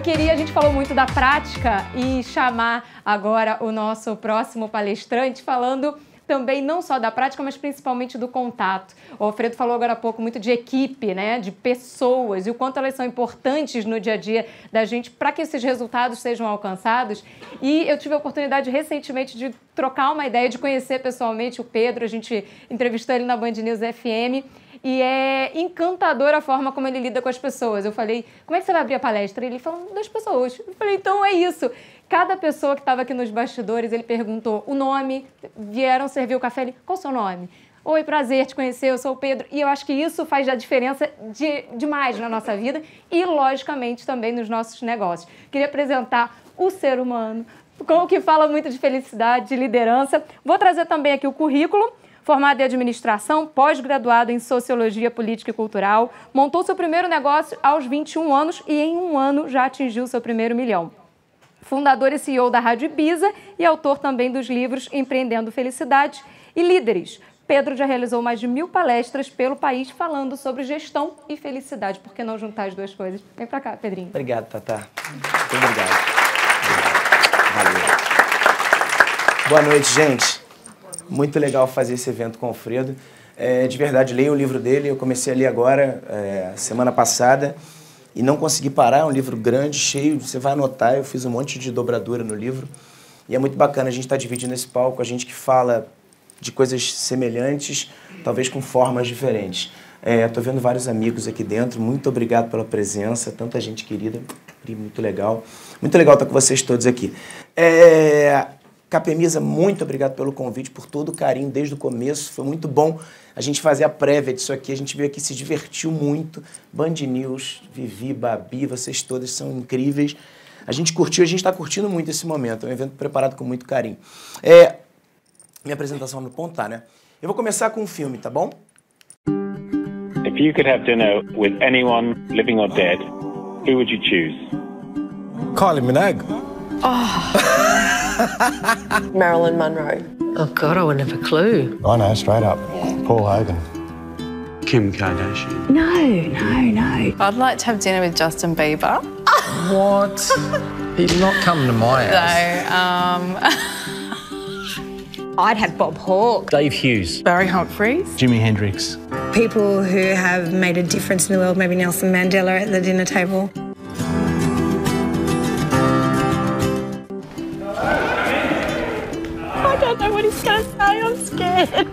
A gente falou muito da prática e chamar agora o nosso próximo palestrante falando também não só da prática, mas principalmente do contato. O Alfredo falou agora há pouco muito de equipe, né, de pessoas e o quanto elas são importantes no dia a dia da gente para que esses resultados sejam alcançados. E eu tive a oportunidade recentemente de trocar uma ideia, de conhecer pessoalmente o Pedro. A gente entrevistou ele na Band News FM. E é encantadora a forma como ele lida com as pessoas. Eu falei, como é que você vai abrir a palestra? Ele falou, das pessoas. Eu falei, então é isso. Cada pessoa que estava aqui nos bastidores, ele perguntou o nome, vieram servir o café, ele, qual o seu nome? Oi, prazer te conhecer, eu sou o Pedro. E eu acho que isso faz a diferença demais na nossa vida e, logicamente, também nos nossos negócios. Queria apresentar o ser humano, com o que fala muito de felicidade, de liderança. Vou trazer também aqui o currículo. Formado em administração, pós-graduado em sociologia política e cultural, montou seu primeiro negócio aos 21 anos e em um ano já atingiu seu primeiro milhão. Fundador e CEO da Rádio Ibiza e autor também dos livros Empreendendo Felicidade e Líderes. Pedro já realizou mais de 1000 palestras pelo país falando sobre gestão e felicidade. Por que não juntar as duas coisas? Vem pra cá, Pedrinho. Obrigado, Tatá. Muito obrigado. Valeu. Boa noite, gente. Muito legal fazer esse evento com o Alfredo. De verdade, leio o livro dele. Eu comecei a ler agora, semana passada, e não consegui parar. É um livro grande, cheio. Você vai anotar. Eu fiz um monte de dobradura no livro. E é muito bacana a gente estar dividindo esse palco. A gente que fala de coisas semelhantes, talvez com formas diferentes. Estou vendo vários amigos aqui dentro. Muito obrigado pela presença. Tanta gente querida. Muito legal. Muito legal estar com vocês todos aqui. Capemisa, muito obrigado pelo convite, por todo o carinho desde o começo. Foi muito bom a gente fazer a prévia disso aqui. A gente veio aqui, se divertiu muito. Band News, Vivi, Babi, vocês todas são incríveis. A gente curtiu, a gente está curtindo muito esse momento. É um evento preparado com muito carinho. Minha apresentação no ponto tá, né? Eu vou começar com um filme, tá bom? If you could have dinner with anyone, living or dead, who would you choose? Kylie Minogue. Marilyn Monroe. Oh, God, I wouldn't have a clue. I know, straight up. Paul Hogan. Kim Kardashian. No. I'd like to have dinner with Justin Bieber. What? He's not coming to my house. I'd have Bob Hawke. Dave Hughes. Barry Humphries. Jimi Hendrix. People who have made a difference in the world, maybe Nelson Mandela at the dinner table. I don't know what he's going to say. I'm scared.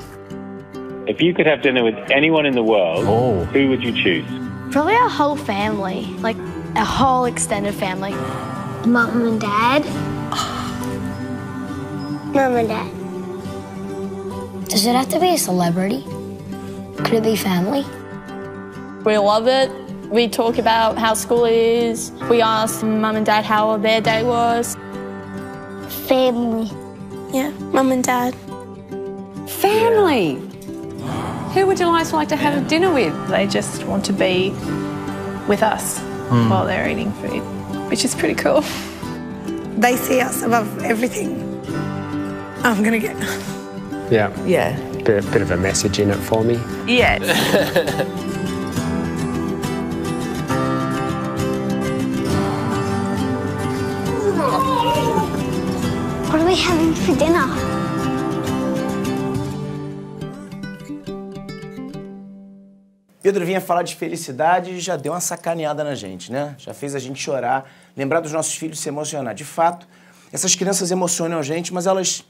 If you could have dinner with anyone in the world, who would you choose? Probably our whole family, like our whole extended family. Mum and Dad. Mum and Dad. Does it have to be a celebrity? Could it be family? We love it. We talk about how school is. We ask Mum and Dad how their day was. Family. Yeah, Mum and Dad. Family. Who would you like to have dinner with? They just want to be with us while they're eating food, which is pretty cool. They see us above everything. I'm going to get... Yeah. Bit of a message in it for me. Yes. What are we having for dinner? Pedro vinha falar de felicidade e já deu uma sacaneada na gente, né? Já fez a gente chorar, lembrar dos nossos filhos, se emocionar. De fato, essas crianças emocionam a gente, mas elas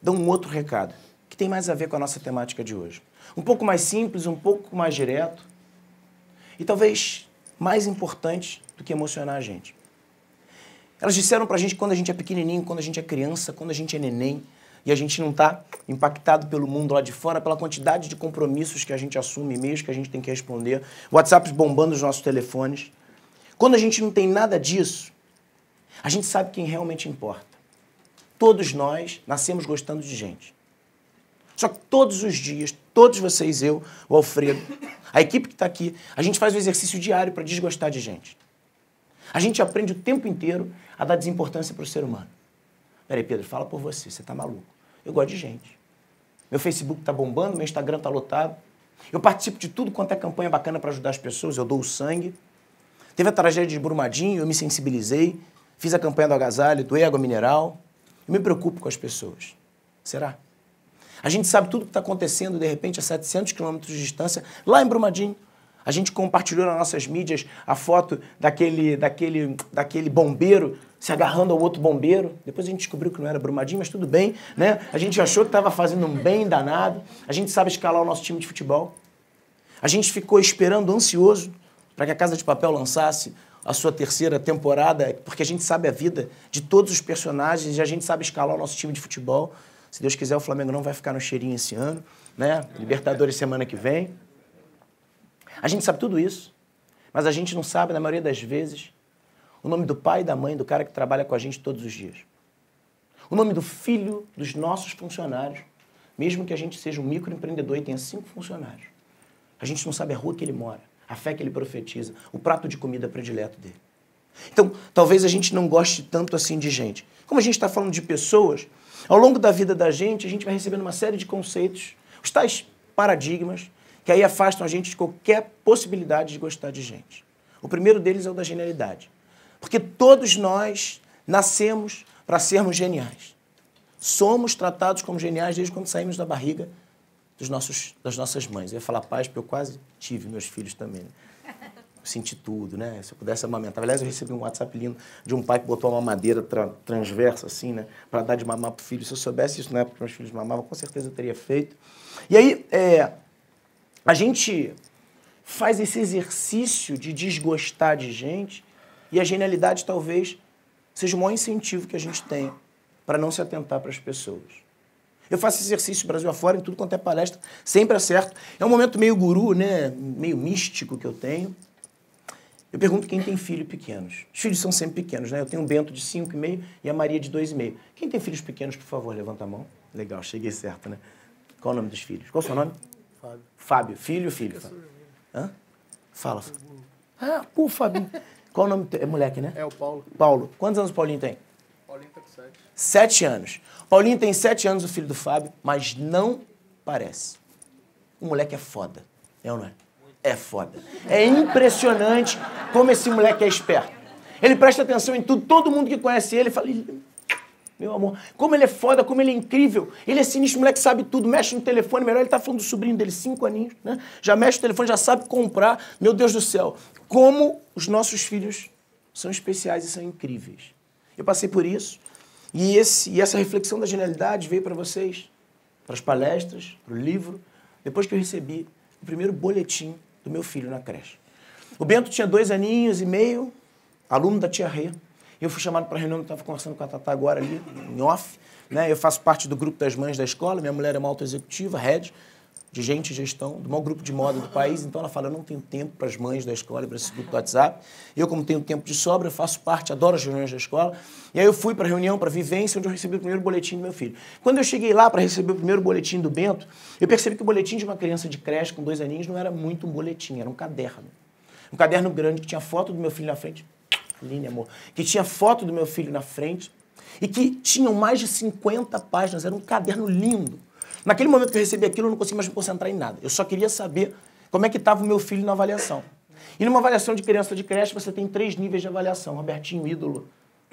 dão um outro recado, que tem mais a ver com a nossa temática de hoje. Um pouco mais simples, um pouco mais direto e talvez mais importante do que emocionar a gente. Elas disseram pra gente que quando a gente é pequenininho, quando a gente é criança, quando a gente é neném, e a gente não está impactado pelo mundo lá de fora, pela quantidade de compromissos que a gente assume, e-mails que a gente tem que responder, WhatsApps bombando os nossos telefones. Quando a gente não tem nada disso, a gente sabe quem realmente importa. Todos nós nascemos gostando de gente. Só que todos os dias, todos vocês, eu, o Alfredo, a equipe que está aqui, a gente faz um exercício diário para desgostar de gente. A gente aprende o tempo inteiro a dar desimportância para o ser humano. Peraí, Pedro, fala por você, você tá maluco. Eu gosto de gente. Meu Facebook tá bombando, meu Instagram tá lotado. Eu participo de tudo quanto é campanha bacana para ajudar as pessoas, eu dou o sangue. Teve a tragédia de Brumadinho, eu me sensibilizei, fiz a campanha do agasalho, doei água mineral. Eu me preocupo com as pessoas. Será? A gente sabe tudo o que está acontecendo, de repente, a 700 quilômetros de distância, lá em Brumadinho. A gente compartilhou nas nossas mídias a foto daquele bombeiro se agarrando ao outro bombeiro. Depois a gente descobriu que não era Brumadinho, mas tudo bem, né? A gente achou que estava fazendo um bem danado. A gente sabe escalar o nosso time de futebol. A gente ficou esperando, ansioso, para que a Casa de Papel lançasse a sua terceira temporada, porque a gente sabe a vida de todos os personagens e a gente sabe escalar o nosso time de futebol. Se Deus quiser, o Flamengo não vai ficar no cheirinho esse ano, né? Libertadores semana que vem. A gente sabe tudo isso, mas a gente não sabe, na maioria das vezes, o nome do pai e da mãe do cara que trabalha com a gente todos os dias. O nome do filho dos nossos funcionários, mesmo que a gente seja um microempreendedor e tenha 5 funcionários. A gente não sabe a rua que ele mora, a fé que ele profetiza, o prato de comida predileto dele. Então, talvez a gente não goste tanto assim de gente. Como a gente está falando de pessoas, ao longo da vida da gente, a gente vai recebendo uma série de conceitos, os tais paradigmas, que aí afastam a gente de qualquer possibilidade de gostar de gente. O primeiro deles é o da genialidade. Porque todos nós nascemos para sermos geniais. Somos tratados como geniais desde quando saímos da barriga das nossas mães. Eu ia falar paz, porque eu quase tive meus filhos também. Né? Senti tudo, né? Se eu pudesse amamentar. Aliás, eu recebi um WhatsApp lindo de um pai que botou uma mamadeira transversa, assim, né? Para dar de mamar pro filho. Se eu soubesse isso na época que meus filhos mamavam, com certeza eu teria feito. E aí, a gente faz esse exercício de desgostar de gente e a genialidade talvez seja o maior incentivo que a gente tem para não se atentar para as pessoas. Eu faço esse exercício Brasil afora, em tudo quanto é palestra, sempre acerto. É um momento meio guru, né? Meio místico que eu tenho. Eu pergunto quem tem filhos pequenos. Os filhos são sempre pequenos, né? Eu tenho um Bento de 5,5 e a Maria de 2,5. Quem tem filhos pequenos, por favor, levanta a mão. Legal, cheguei certo, né? Qual o nome dos filhos? Qual o seu nome? Fábio. Fábio. Filho. Hã? Fala. Ah, pô, Fábio. Qual o nome? É moleque, né? É o Paulo. Paulo. Quantos anos o Paulinho tem? Paulinho tá com 7. 7 anos. Paulinho tem 7 anos, o filho do Fábio, mas não parece. O moleque é foda. É ou não é? É foda. É impressionante como esse moleque é esperto. Ele presta atenção em tudo. Todo mundo que conhece ele fala... Meu amor, como ele é foda, como ele é incrível. Ele é sinistro, o moleque sabe tudo, mexe no telefone. Melhor ele tá falando do sobrinho dele, 5 aninhos, né? Já mexe no telefone, já sabe comprar. Meu Deus do céu. Como os nossos filhos são especiais e são incríveis. Eu passei por isso. E essa reflexão da genialidade veio para vocês, para as palestras, para o livro, depois que eu recebi o primeiro boletim do meu filho na creche. O Bento tinha 2 aninhos e meio, aluno da tia Rê. Eu fui chamado para a reunião, eu estava conversando com a Tatá agora ali, em off. Né? Eu faço parte do grupo das mães da escola, minha mulher é uma autoexecutiva, head, de gente e gestão, do maior grupo de moda do país. Então ela fala, eu não tenho tempo para as mães da escola e para esse grupo do WhatsApp. Eu, como tenho tempo de sobra, eu faço parte, adoro as reuniões da escola. E aí eu fui para a reunião, para a vivência, onde eu recebi o primeiro boletim do meu filho. Quando eu cheguei lá para receber o primeiro boletim do Bento, eu percebi que o boletim de uma criança de creche com 2 aninhos não era muito um boletim, era um caderno. Um caderno grande que tinha foto do meu filho na frente. Aline, amor. Que tinha foto do meu filho na frente e que tinham mais de 50 páginas. Era um caderno lindo. Naquele momento que eu recebi aquilo, eu não conseguia mais me concentrar em nada. Eu só queria saber como é que estava o meu filho na avaliação. E numa avaliação de criança de creche, você tem 3 níveis de avaliação. Robertinho, ídolo,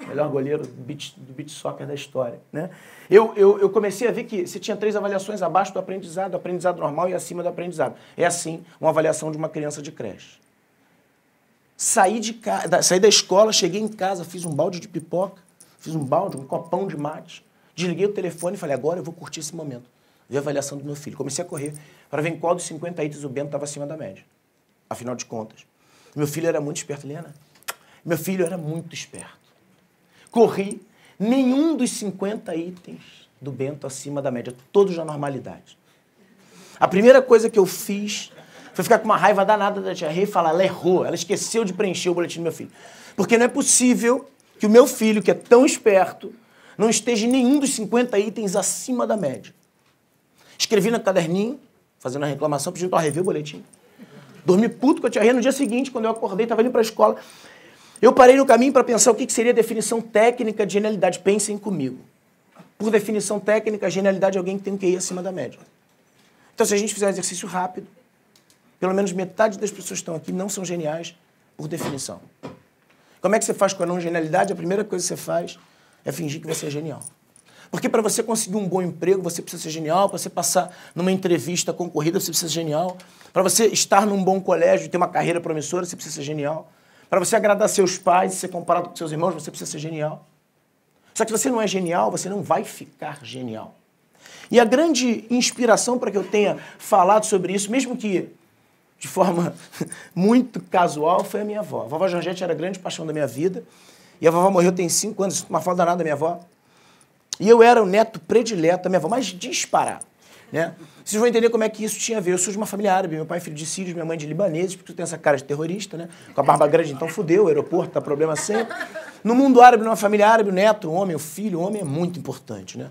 melhor goleiro do beach soccer da história. Né? Eu comecei a ver que você tinha 3 avaliações abaixo do aprendizado normal e acima do aprendizado. É assim uma avaliação de uma criança de creche. Saí da escola, cheguei em casa, fiz um balde de pipoca, fiz um copão de mate, desliguei o telefone e falei, agora eu vou curtir esse momento. Vi a avaliação do meu filho. Comecei a correr para ver em qual dos 50 itens o Bento estava acima da média. Afinal de contas. Meu filho era muito esperto, Helena. Meu filho era muito esperto. Corri, nenhum dos 50 itens do Bento acima da média, todos na normalidade. A primeira coisa que eu fiz foi ficar com uma raiva danada da tia Rê e falar, ela errou, ela esqueceu de preencher o boletim do meu filho. Porque não é possível que o meu filho, que é tão esperto, não esteja em nenhum dos 50 itens acima da média. Escrevi no caderninho, fazendo a reclamação, pedindo para rever o boletim. Dormi puto com a tia Rê. No dia seguinte, quando eu acordei, estava indo para a escola. Eu parei no caminho para pensar o que seria a definição técnica de genialidade. Pensem comigo. Por definição técnica, a genialidade é alguém que tem um QI acima da média. Então, se a gente fizer um exercício rápido, pelo menos metade das pessoas que estão aqui não são geniais, por definição. Como é que você faz com a não genialidade? A primeira coisa que você faz é fingir que você é genial. Porque para você conseguir um bom emprego, você precisa ser genial. Para você passar numa entrevista concorrida, você precisa ser genial. Para você estar num bom colégio e ter uma carreira promissora, você precisa ser genial. Para você agradar seus pais e ser comparado com seus irmãos, você precisa ser genial. Só que se você não é genial, você não vai ficar genial. E a grande inspiração para que eu tenha falado sobre isso, mesmo que de forma muito casual, foi a minha avó. A vovó Georgette era a grande paixão da minha vida. E a vovó morreu tem 5 anos, uma falta danada da minha avó. E eu era o neto predileto da minha avó, mas disparado, né? Vocês vão entender como é que isso tinha a ver. Eu sou de uma família árabe, meu pai é filho de sírios, minha mãe de libaneses, porque eu tenho essa cara de terrorista, né? Com a barba grande, então fudeu, o aeroporto tá problema sempre. No mundo árabe, numa família árabe, o neto, o homem, o filho, o homem é muito importante, né?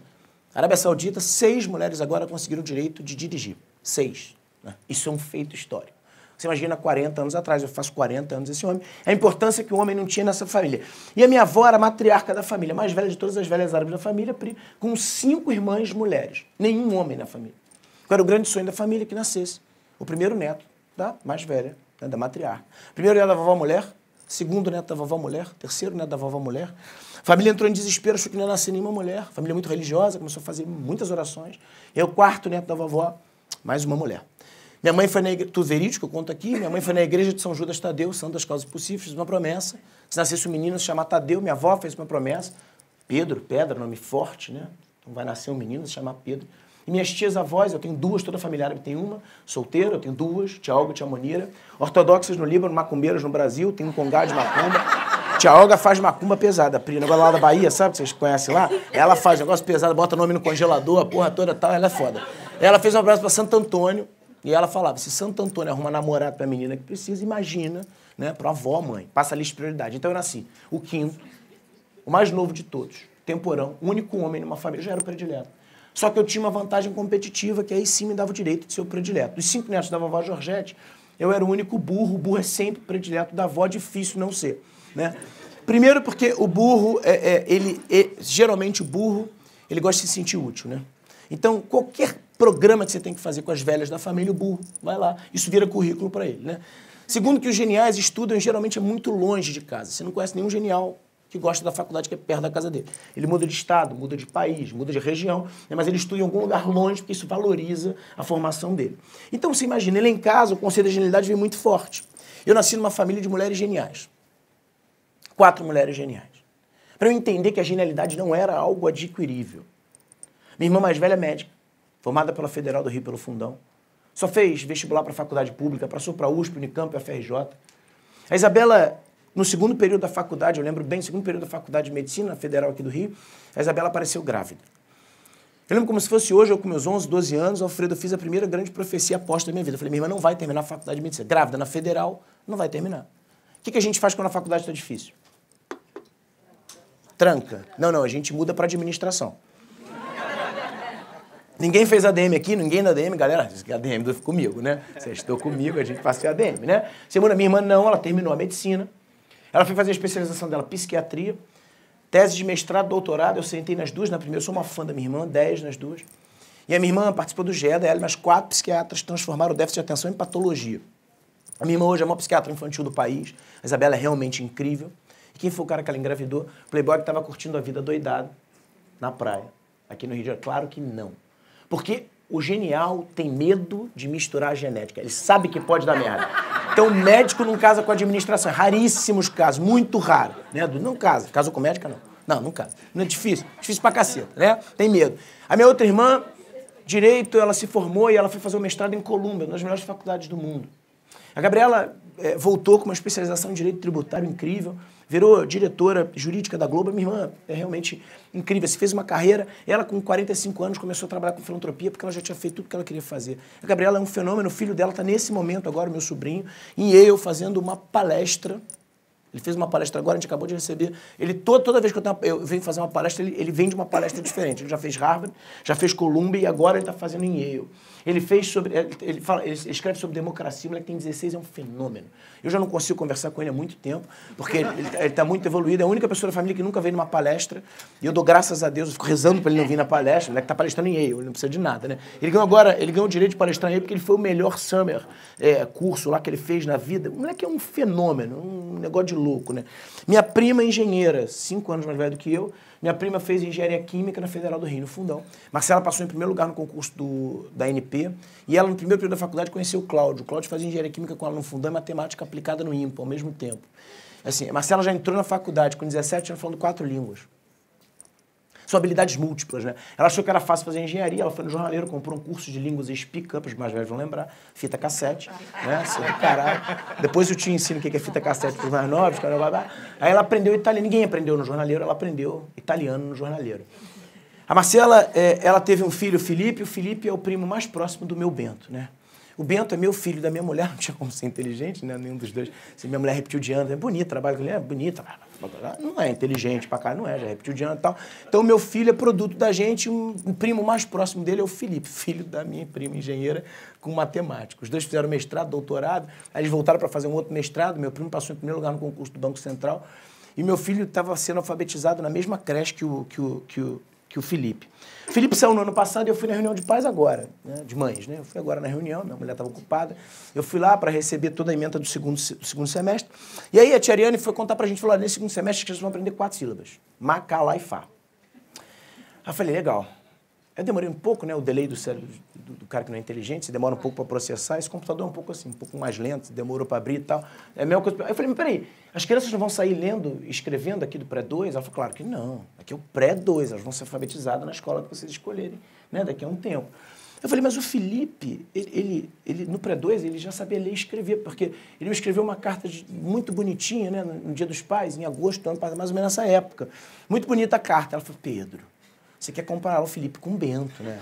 Arábia Saudita, 6 mulheres agora conseguiram o direito de dirigir. 6. Né? Isso é um feito histórico. Você imagina 40 anos atrás, eu faço 40 anos esse homem, a importância que o homem não tinha nessa família. E a minha avó era a matriarca da família, mais velha de todas as velhas árabes da família, com 5 irmãs mulheres. Nenhum homem na família. Qual era o grande sonho da família? Que nascesse o primeiro neto da mais velha, né, da matriarca. Primeiro neto da vovó mulher, segundo neto da vovó mulher, terceiro neto da vovó mulher. A família entrou em desespero, achou que não ia nascer nenhuma mulher. Família muito religiosa, começou a fazer muitas orações. E aí o quarto neto da vovó, mais uma mulher. Minha mãe foi na igreja, tudo verídico, eu conto aqui, minha mãe foi na igreja de São Judas Tadeu, santo das causas possíveis, fez uma promessa. Se nascesse um menino, se chamar Tadeu, minha avó fez uma promessa. Pedro, pedra, nome forte, né? Então vai nascer um menino, se chamar Pedro. E minhas tias avós, eu tenho 2, toda a família árabe tem uma, solteira, eu tenho 2, tia Olga e tia Monira. Ortodoxas no Líbano, macumbeiras no Brasil, tem um congá de macumba. Tia Olga faz macumba pesada, Pri, negócio lá da Bahia, sabe, que vocês conhecem lá? Ela faz negócio pesado, bota nome no congelador, a porra toda tal, ela é foda. Ela fez um abraço para Santo Antônio, e ela falava, se Santo Antônio arruma namorado pra menina que precisa, imagina, né, pra avó, mãe, passa a lista de prioridade. Então eu nasci o 5º, o mais novo de todos, temporão, o único homem numa família, já era o predileto. Só que eu tinha uma vantagem competitiva, que aí sim me dava o direito de ser o predileto. Dos 5 netos da vovó Georgette, eu era o único burro. O burro é sempre predileto da avó, difícil não ser, né? Primeiro porque o burro, geralmente o burro, ele gosta de se sentir útil, né? Então, qualquer programa que você tem que fazer com as velhas da família, o burro vai lá. Isso vira currículo para ele, né? Segundo que os geniais estudam, geralmente é muito longe de casa. Você não conhece nenhum genial que gosta da faculdade que é perto da casa dele. Ele muda de estado, muda de país, muda de região, né? Mas ele estuda em algum lugar longe, porque isso valoriza a formação dele. Então, você imagina, ele em casa, o conceito da genialidade vem muito forte. Eu nasci numa família de mulheres geniais. 4 mulheres geniais. Para eu entender que a genialidade não era algo adquirível. Minha irmã mais velha é médica, formada pela Federal do Rio, pelo Fundão. Só fez vestibular para a faculdade pública, passou para a USP, Unicamp e a FRJ. A Isabela, no 2º período da faculdade, eu lembro bem, 2º período da faculdade de medicina, na Federal aqui do Rio, a Isabela apareceu grávida. Eu lembro como se fosse hoje, eu com meus 11, 12 anos, Alfredo, eu fiz a primeira grande profecia aposta da minha vida. Eu falei, minha irmã não vai terminar a faculdade de medicina. Grávida na Federal, não vai terminar. O que a gente faz quando a faculdade está difícil? Tranca. Não, a gente muda para administração. Ninguém fez ADM aqui, ninguém da ADM, galera, ADM comigo, né? Vocês estão comigo, a gente passou ADM, né? Segunda, minha irmã não, ela terminou a medicina. Ela foi fazer a especialização dela, psiquiatria, tese de mestrado, doutorado, eu sentei nas 2, na primeira, eu sou uma fã da minha irmã, 10 nas 2. E a minha irmã participou do GEDA, ela e mais 4 psiquiatras transformaram o déficit de atenção em patologia. A minha irmã hoje é a maior psiquiatra infantil do país, a Isabela é realmente incrível. E quem foi o cara que ela engravidou? O playboy que estava curtindo a vida doidado na praia, aqui no Rio de Janeiro. Claro que não. Porque o genial tem medo de misturar a genética. Ele sabe que pode dar merda. Então o médico não casa com a administração. Raríssimos casos, muito raro. Né? Não casa. Casou com médica, não. Não casa. Não é difícil. Difícil pra caceta, né? Tem medo. A minha outra irmã, direito, ela se formou e ela foi fazer o mestrado em Colômbia, uma das melhores faculdades do mundo. A Gabriela voltou com uma especialização em direito tributário incrível, virou diretora jurídica da Globo. Minha irmã é realmente incrível, se fez uma carreira. Ela, com 45 anos, começou a trabalhar com filantropia porque ela já tinha feito tudo que ela queria fazer. A Gabriela é um fenômeno, o filho dela está nesse momento agora, meu sobrinho, em Yale, fazendo uma palestra Ele fez uma palestra agora, a gente acabou de receber. Ele, toda vez que eu venho fazer uma palestra, ele vem de uma palestra diferente. Ele já fez Harvard, já fez Columbia e agora ele está fazendo em Yale. Ele fez sobre... Ele escreve sobre democracia, o moleque tem 16, é um fenômeno. Eu já não consigo conversar com ele há muito tempo, porque ele está muito evoluído. É a única pessoa da família que nunca veio numa palestra. E eu dou graças a Deus, eu fico rezando para ele não vir na palestra. O moleque está palestrando em Yale, ele não precisa de nada, né? Ele ganhou o direito de palestrar em Yale porque ele foi o melhor summer curso lá que ele fez na vida. O moleque é um fenômeno, um negócio de louco, né? Minha prima é engenheira, 5 anos mais velha do que eu. Minha prima fez engenharia química na Federal do Rio, no Fundão. Marcela passou em primeiro lugar no concurso da ANP. E ela, no primeiro período da faculdade, conheceu o Cláudio. O Cláudio fazia engenharia química com ela no Fundão e matemática aplicada no IMPA, ao mesmo tempo. Assim, a Marcela já entrou na faculdade com 17 anos falando 4 línguas. São habilidades múltiplas, né? Ela achou que era fácil fazer engenharia, ela foi no jornaleiro, comprou um curso de línguas e speak-up, os mais velhos vão lembrar, fita cassete, né? Seu do caralho. Depois eu te ensino o que é fita cassete para os mais novos, caramba. Aí ela aprendeu italiano, ninguém aprendeu no jornaleiro, ela aprendeu italiano no jornaleiro. A Marcela, ela teve um filho, o Felipe é o primo mais próximo do meu Bento, né? O Bento é meu filho da minha mulher, não tinha como ser inteligente, né? Nenhum dos dois. Se minha mulher repetiu de ano, é bonito, trabalho com ele, é bonita. Não é inteligente pra cá, não é, já repetiu de ano e tal. Então, meu filho é produto da gente, o primo mais próximo dele é o Felipe, filho da minha prima engenheira com matemática. Os dois fizeram mestrado, doutorado, aí eles voltaram para fazer um outro mestrado, meu primo passou em primeiro lugar no concurso do Banco Central, e meu filho estava sendo alfabetizado na mesma creche que o Felipe. O Felipe saiu no ano passado e eu fui na reunião de pais agora, né, de mães, né? Eu fui agora na reunião, minha mulher estava ocupada. Eu fui lá para receber toda a ementa do segundo semestre. E aí a tia Ariane foi contar para a gente, falou, nesse segundo semestre as crianças vão aprender 4 sílabas. Ma, ca, lá e fá. Aí eu falei, legal. Eu demorei um pouco, né? O delay do cérebro do cara que não é inteligente, você demora um pouco para processar. Esse computador é um pouco assim, um pouco mais lento, demorou para abrir e tal. É a mesma coisa. Aí eu falei, mas peraí, as crianças não vão sair lendo, escrevendo aqui do pré-2? Ela falou, claro que não. Aqui é o pré-2, elas vão ser alfabetizadas na escola que vocês escolherem, né? Daqui a um tempo. Eu falei, mas o Felipe, ele no pré-2, ele já sabia ler e escrever, porque ele me escreveu uma carta muito bonitinha, né? No Dia dos Pais, em agosto do ano passado, mais ou menos nessa época. Muito bonita a carta. Ela falou, Pedro, você quer comparar o Felipe com o Bento, né?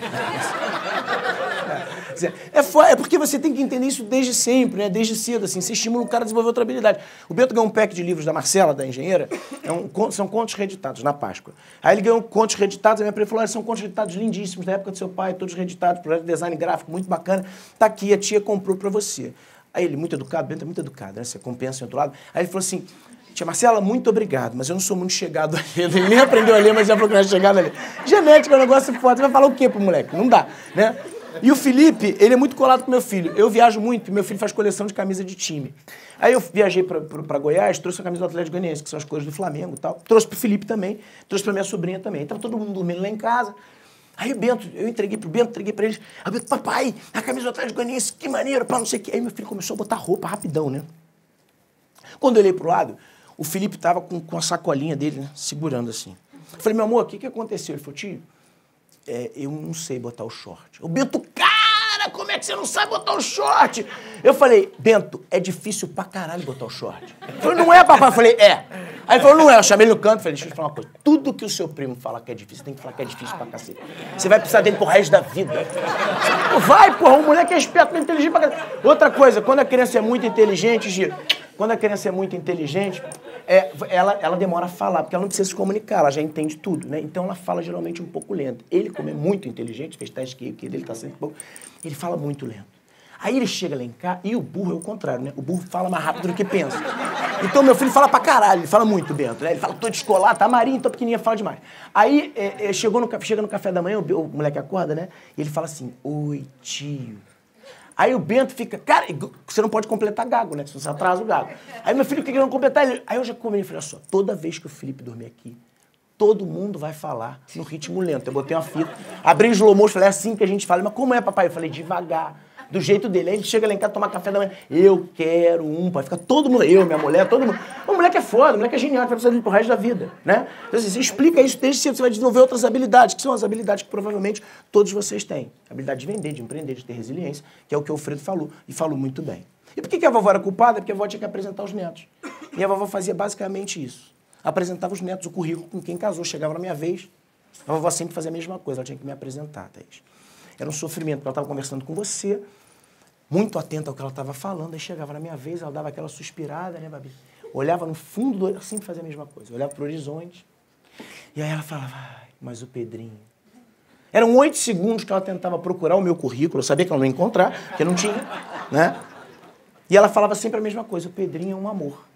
É porque você tem que entender isso desde sempre, né? Desde cedo, assim. Você estimula o cara a desenvolver outra habilidade. O Bento ganhou um pack de livros da Marcela, da engenheira, são contos reeditados, na Páscoa. Aí ele ganhou contos reeditados, a minha prima falou, são contos reeditados lindíssimos, da época do seu pai, todos reeditados, projeto de design gráfico, muito bacana. Tá aqui, a tia comprou pra você. Aí ele, muito educado, o Bento é muito educado, né? Você compensa em outro lado. Aí ele falou assim, tia Marcela, muito obrigado, mas eu não sou muito chegado a ler. Ele nem aprendeu a ler, mas já falou que não é chegado a ler. Genética é um negócio forte. Você vai falar o quê pro moleque? Não dá, né? E o Felipe, ele é muito colado com meu filho. Eu viajo muito, e meu filho faz coleção de camisa de time. Aí eu viajei pra Goiás, trouxe a camisa do Atlético Goianiense, que são as cores do Flamengo e tal. Trouxe pro Felipe também, trouxe pra minha sobrinha também. Tava todo mundo dormindo lá em casa. Aí o Bento, eu entreguei pro Bento, entreguei pra eles. Aí o Bento, papai, a camisa do Atlético Goianiense, que maneiro, pá, não sei o quê. Aí meu filho começou a botar roupa rapidão, né? Quando eu olhei pro lado, o Felipe tava com a sacolinha dele, né, segurando assim. Eu falei, meu amor, o que aconteceu? Ele falou, tio, eu não sei botar o short. O Bento, cara, como é que você não sabe botar o short? Eu falei, Bento, é difícil pra caralho botar o short. Ele falou, não é, papai? Eu falei, é. Aí ele falou, não é. Eu chamei ele no canto e falei, deixa eu te falar uma coisa. Tudo que o seu primo fala que é difícil, você tem que falar que é difícil pra cacete. Você vai precisar dele pro resto da vida. Vai, porra, o moleque é esperto, é inteligente pra caralho. Outra coisa, quando a criança é muito inteligente, Giro, quando a criança é muito inteligente, ela demora a falar, porque ela não precisa se comunicar, ela já entende tudo, né? Então ela fala geralmente um pouco lento. Ele, como é muito inteligente, fez teste que ele tá sempre pouco, ele fala muito lento. Aí ele chega lá em cá, e o burro é o contrário, né? O burro fala mais rápido do que pensa. Então meu filho fala pra caralho, ele fala muito, Bento, né? Ele fala todo descolado, tá marinho, tão pequenininha, fala demais. Aí chega no café da manhã, o moleque acorda, né? E ele fala assim, oi, tio. Aí o Bento fica, cara, você não pode completar gago, né? Se você atrasa o gago. Aí meu filho fica querendo completar ele. Aí eu já comi e falei, olha só, toda vez que o Felipe dormir aqui, todo mundo vai falar no ritmo lento. Eu botei uma fita, abri o slow motion, falei, é assim que a gente fala. Mas como é, papai? Eu falei, devagar, do jeito dele. Aí ele chega lá em casa tomar café da manhã, eu quero um, pai. Fica todo mundo, eu, minha mulher, todo mundo. O moleque é foda, o moleque é genial, vai precisar dele pro resto da vida, né? Então assim, você explica isso desde cedo, você vai desenvolver outras habilidades, que são as habilidades que provavelmente todos vocês têm. A habilidade de vender, de empreender, de ter resiliência, que é o que o Alfredo falou, e falou muito bem. E por que a vovó era culpada? Porque a vovó tinha que apresentar os netos. E a vovó fazia basicamente isso. Apresentava os netos, o currículo com quem casou. Chegava na minha vez, a vovó sempre fazia a mesma coisa, ela tinha que me apresentar, Thaís. Era um sofrimento, porque ela estava conversando com você, muito atenta ao que ela estava falando, aí chegava na minha vez, ela dava aquela suspirada, né, Babi? olhava no fundo do olho, eu sempre fazia a mesma coisa, eu olhava pro horizonte, e aí ela falava, ai, mas o Pedrinho... Eram 8 segundos que ela tentava procurar o meu currículo, eu sabia que ela não ia encontrar, porque não tinha, né? E ela falava sempre a mesma coisa, o Pedrinho é um amor.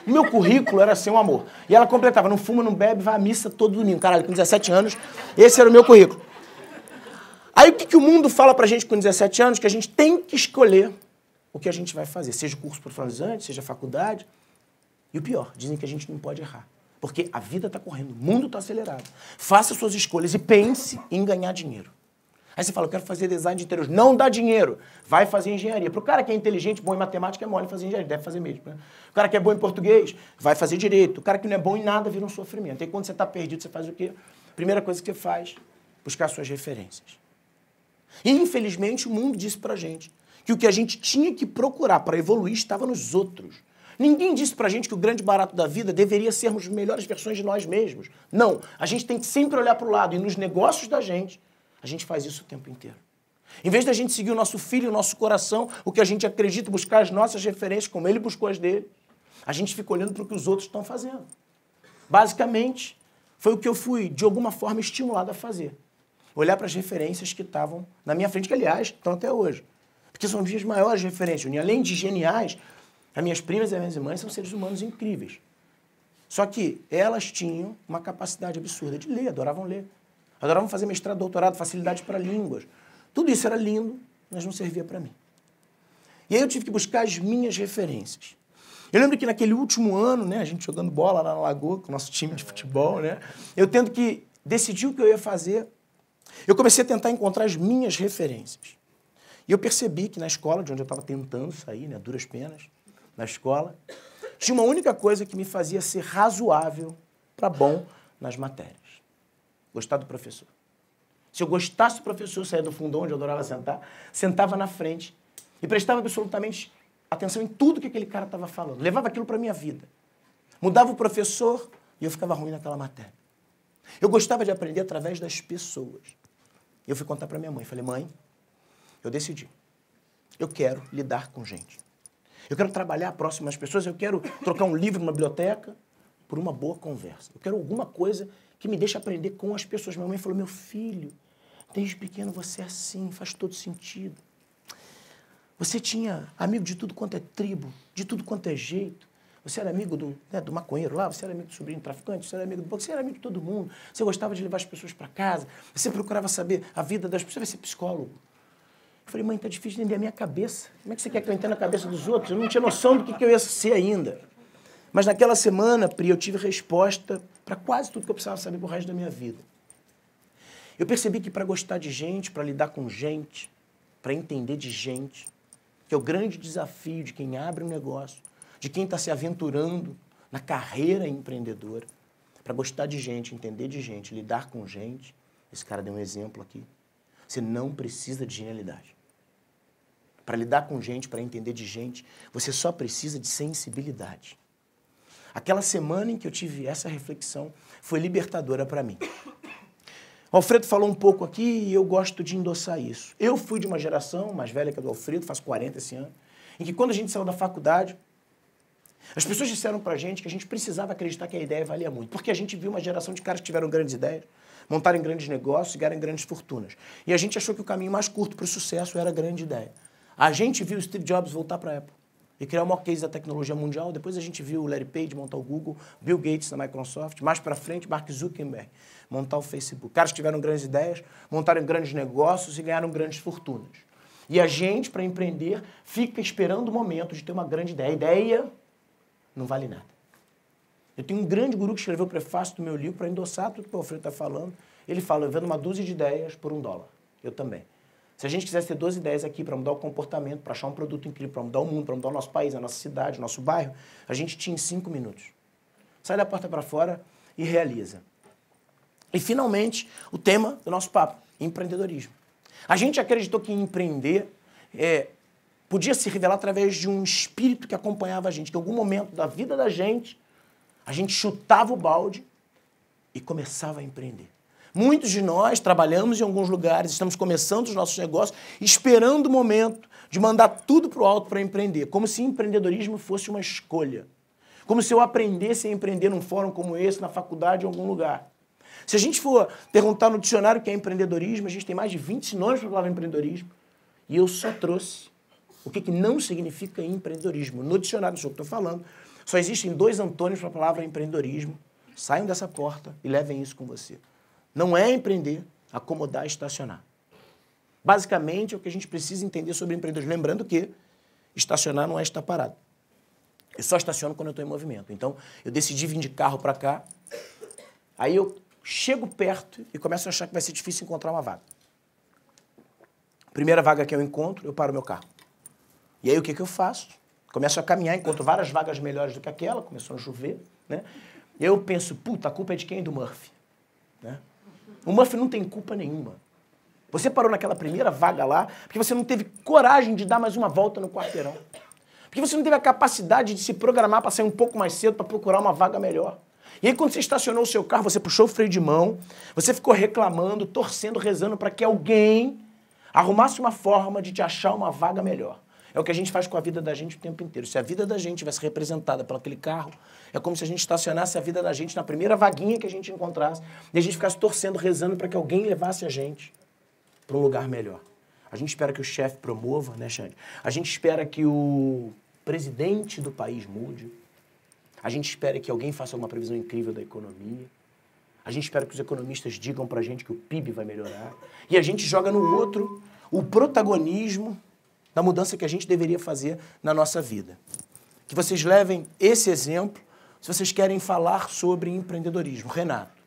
O meu currículo era ser um amor. E ela completava, não fuma, não bebe, vai à missa todo domingo. Caralho, com 17 anos, esse era o meu currículo. Aí o que o mundo fala pra gente com 17 anos? Que a gente tem que escolher o que a gente vai fazer, seja curso profissionalizante, seja faculdade. E o pior, dizem que a gente não pode errar. Porque a vida está correndo, o mundo está acelerado. Faça suas escolhas e pense em ganhar dinheiro. Aí você fala, eu quero fazer design de interiores. Não dá dinheiro. Vai fazer engenharia. Para o cara que é inteligente, bom em matemática, é mole fazer engenharia. Deve fazer mesmo, né? O cara que é bom em português, vai fazer direito. O cara que não é bom em nada vira um sofrimento. E quando você está perdido, você faz o quê? Primeira coisa que você faz, buscar suas referências. E, infelizmente, o mundo disse pra gente que o que a gente tinha que procurar para evoluir estava nos outros. Ninguém disse pra gente que o grande barato da vida deveria sermos as melhores versões de nós mesmos. Não. A gente tem que sempre olhar para o lado. E nos negócios da gente, a gente faz isso o tempo inteiro. Em vez da gente seguir o nosso filho, o nosso coração, o que a gente acredita, buscar as nossas referências, como ele buscou as dele, a gente fica olhando para o que os outros estão fazendo. Basicamente, foi o que eu fui, de alguma forma, estimulado a fazer. Olhar para as referências que estavam na minha frente, que, aliás, estão até hoje. Porque são as minhas maiores referências. E, além de geniais, as minhas primas e as minhas irmãs são seres humanos incríveis. Só que elas tinham uma capacidade absurda de ler, adoravam ler. Adoravam fazer mestrado, doutorado, facilidade para línguas. Tudo isso era lindo, mas não servia para mim. E aí eu tive que buscar as minhas referências. Eu lembro que naquele último ano, né, a gente jogando bola lá na Lagoa, com o nosso time de futebol, né, eu tendo que decidir o que eu ia fazer, eu comecei a tentar encontrar as minhas referências. E eu percebi que na escola, de onde eu estava tentando sair, né, duras penas, na escola, tinha uma única coisa que me fazia ser razoável para bom nas matérias. Gostar do professor. Se eu gostasse do professor, eu saía do fundão onde eu adorava sentar, sentava na frente e prestava absolutamente atenção em tudo que aquele cara estava falando. Levava aquilo para a minha vida. Mudava o professor e eu ficava ruim naquela matéria. Eu gostava de aprender através das pessoas. Eu fui contar para minha mãe. Falei, mãe, eu decidi. Eu quero lidar com gente. Eu quero trabalhar próximo às pessoas. Eu quero trocar um livro numa biblioteca por uma boa conversa. Eu quero alguma coisa que me deixe aprender com as pessoas. Minha mãe falou, meu filho, desde pequeno você é assim, faz todo sentido. Você tinha amigo de tudo quanto é tribo, de tudo quanto é jeito. Você era amigo do maconheiro lá, você era amigo do sobrinho traficante, você era amigo do banco, você era amigo de todo mundo. Você gostava de levar as pessoas para casa, você procurava saber a vida das pessoas, você vai ser psicólogo. Eu falei, mãe, tá difícil de entender a minha cabeça. Como é que você quer que eu entenda a cabeça dos outros? Eu não tinha noção do que eu ia ser ainda. Mas naquela semana, Pri, eu tive resposta para quase tudo que eu precisava saber pro resto da minha vida. Eu percebi que para gostar de gente, para lidar com gente, para entender de gente, que é o grande desafio de quem abre um negócio, de quem está se aventurando na carreira empreendedora, para gostar de gente, entender de gente, lidar com gente, esse cara deu um exemplo aqui, você não precisa de genialidade. Para lidar com gente, para entender de gente, você só precisa de sensibilidade. Aquela semana em que eu tive essa reflexão foi libertadora para mim. O Alfredo falou um pouco aqui e eu gosto de endossar isso. Eu fui de uma geração mais velha que a do Alfredo, faço 40 esse ano, em que quando a gente saiu da faculdade, as pessoas disseram pra gente que a gente precisava acreditar que a ideia valia muito, porque a gente viu uma geração de caras que tiveram grandes ideias, montaram grandes negócios e ganharam grandes fortunas. E a gente achou que o caminho mais curto para o sucesso era a grande ideia. A gente viu o Steve Jobs voltar para a Apple e criar o maior case da tecnologia mundial. Depois a gente viu o Larry Page montar o Google, Bill Gates na Microsoft, mais para frente, Mark Zuckerberg montar o Facebook. Caras que tiveram grandes ideias, montaram grandes negócios e ganharam grandes fortunas. E a gente, para empreender, fica esperando o momento de ter uma grande ideia. A ideia não vale nada. Eu tenho um grande guru que escreveu o prefácio do meu livro para endossar tudo que o Alfredo está falando. Ele fala, eu vendo uma dúzia de ideias por $1. Eu também. Se a gente quisesse ter 12 ideias aqui para mudar o comportamento, para achar um produto incrível, para mudar o mundo, para mudar o nosso país, a nossa cidade, o nosso bairro, a gente tinha em 5 minutos. Sai da porta para fora e realiza. E, finalmente, o tema do nosso papo, empreendedorismo. A gente acreditou que empreender podia se revelar através de um espírito que acompanhava a gente, que em algum momento da vida da gente, a gente chutava o balde e começava a empreender. Muitos de nós trabalhamos em alguns lugares, estamos começando os nossos negócios, esperando o momento de mandar tudo para o alto para empreender, como se empreendedorismo fosse uma escolha. Como se eu aprendesse a empreender num fórum como esse, na faculdade, em algum lugar. Se a gente for perguntar no dicionário o que é empreendedorismo, a gente tem mais de 20 sinônimos para a palavra empreendedorismo. E eu só trouxe o que não significa empreendedorismo. No dicionário do que estou falando, só existem 2 antônimos para a palavra empreendedorismo. Saiam dessa porta e levem isso com você. Não é empreender, acomodar e estacionar. Basicamente, é o que a gente precisa entender sobre empreendedorismo. Lembrando que estacionar não é estar parado. Eu só estaciono quando eu estou em movimento. Então, eu decidi vir de carro para cá, aí eu chego perto e começo a achar que vai ser difícil encontrar uma vaga. Primeira vaga que eu encontro, eu paro meu carro. E aí o que eu faço? Começo a caminhar, encontro várias vagas melhores do que aquela, começou a chover, né? E aí eu penso, puta, a culpa é de quem? Do Murphy. Né? O Murphy não tem culpa nenhuma. Você parou naquela primeira vaga lá porque você não teve coragem de dar mais uma volta no quarteirão. Porque você não teve a capacidade de se programar para sair um pouco mais cedo para procurar uma vaga melhor. E aí quando você estacionou o seu carro, você puxou o freio de mão, você ficou reclamando, torcendo, rezando para que alguém arrumasse uma forma de te achar uma vaga melhor. É o que a gente faz com a vida da gente o tempo inteiro. Se a vida da gente tivesse representada por aquele carro, é como se a gente estacionasse a vida da gente na primeira vaguinha que a gente encontrasse e a gente ficasse torcendo, rezando para que alguém levasse a gente para um lugar melhor. A gente espera que o chefe promova, né, Xande? A gente espera que o presidente do país mude. A gente espera que alguém faça uma previsão incrível da economia. A gente espera que os economistas digam pra gente que o PIB vai melhorar. E a gente joga no outro o protagonismo da mudança que a gente deveria fazer na nossa vida. Que vocês levem esse exemplo se vocês querem falar sobre empreendedorismo. Renato.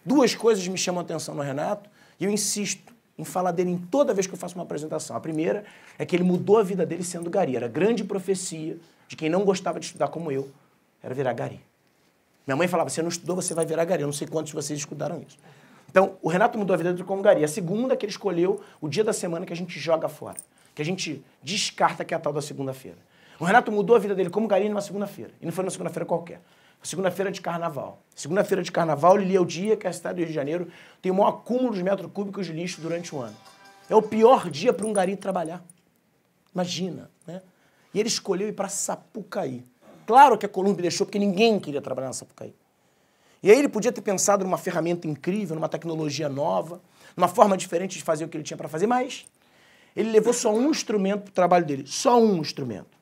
2 coisas me chamam a atenção no Renato e eu insisto em falar dele em toda vez que eu faço uma apresentação. A primeira é que ele mudou a vida dele sendo gari. Era a grande profecia de quem não gostava de estudar como eu, era virar gari. Minha mãe falava, você não estudou, você vai virar gari. Eu não sei quantos de vocês estudaram isso. Então, o Renato mudou a vida dele como gari. A segunda é que ele escolheu o dia da semana que a gente joga fora, que a gente descarta, que é a tal da segunda-feira. O Renato mudou a vida dele como gari numa segunda-feira. E não foi numa segunda-feira qualquer. Segunda-feira de carnaval. Segunda-feira de carnaval, ele é o dia que a cidade do Rio de Janeiro tem o maior acúmulo de metros cúbicos de lixo durante o ano. É o pior dia para um gari trabalhar. Imagina, né? E ele escolheu ir para Sapucaí. Claro que a Colômbia deixou, porque ninguém queria trabalhar na Sapucaí. E aí ele podia ter pensado numa ferramenta incrível, numa tecnologia nova, numa forma diferente de fazer o que ele tinha para fazer, mas ele levou só um instrumento para o trabalho dele. Só um instrumento.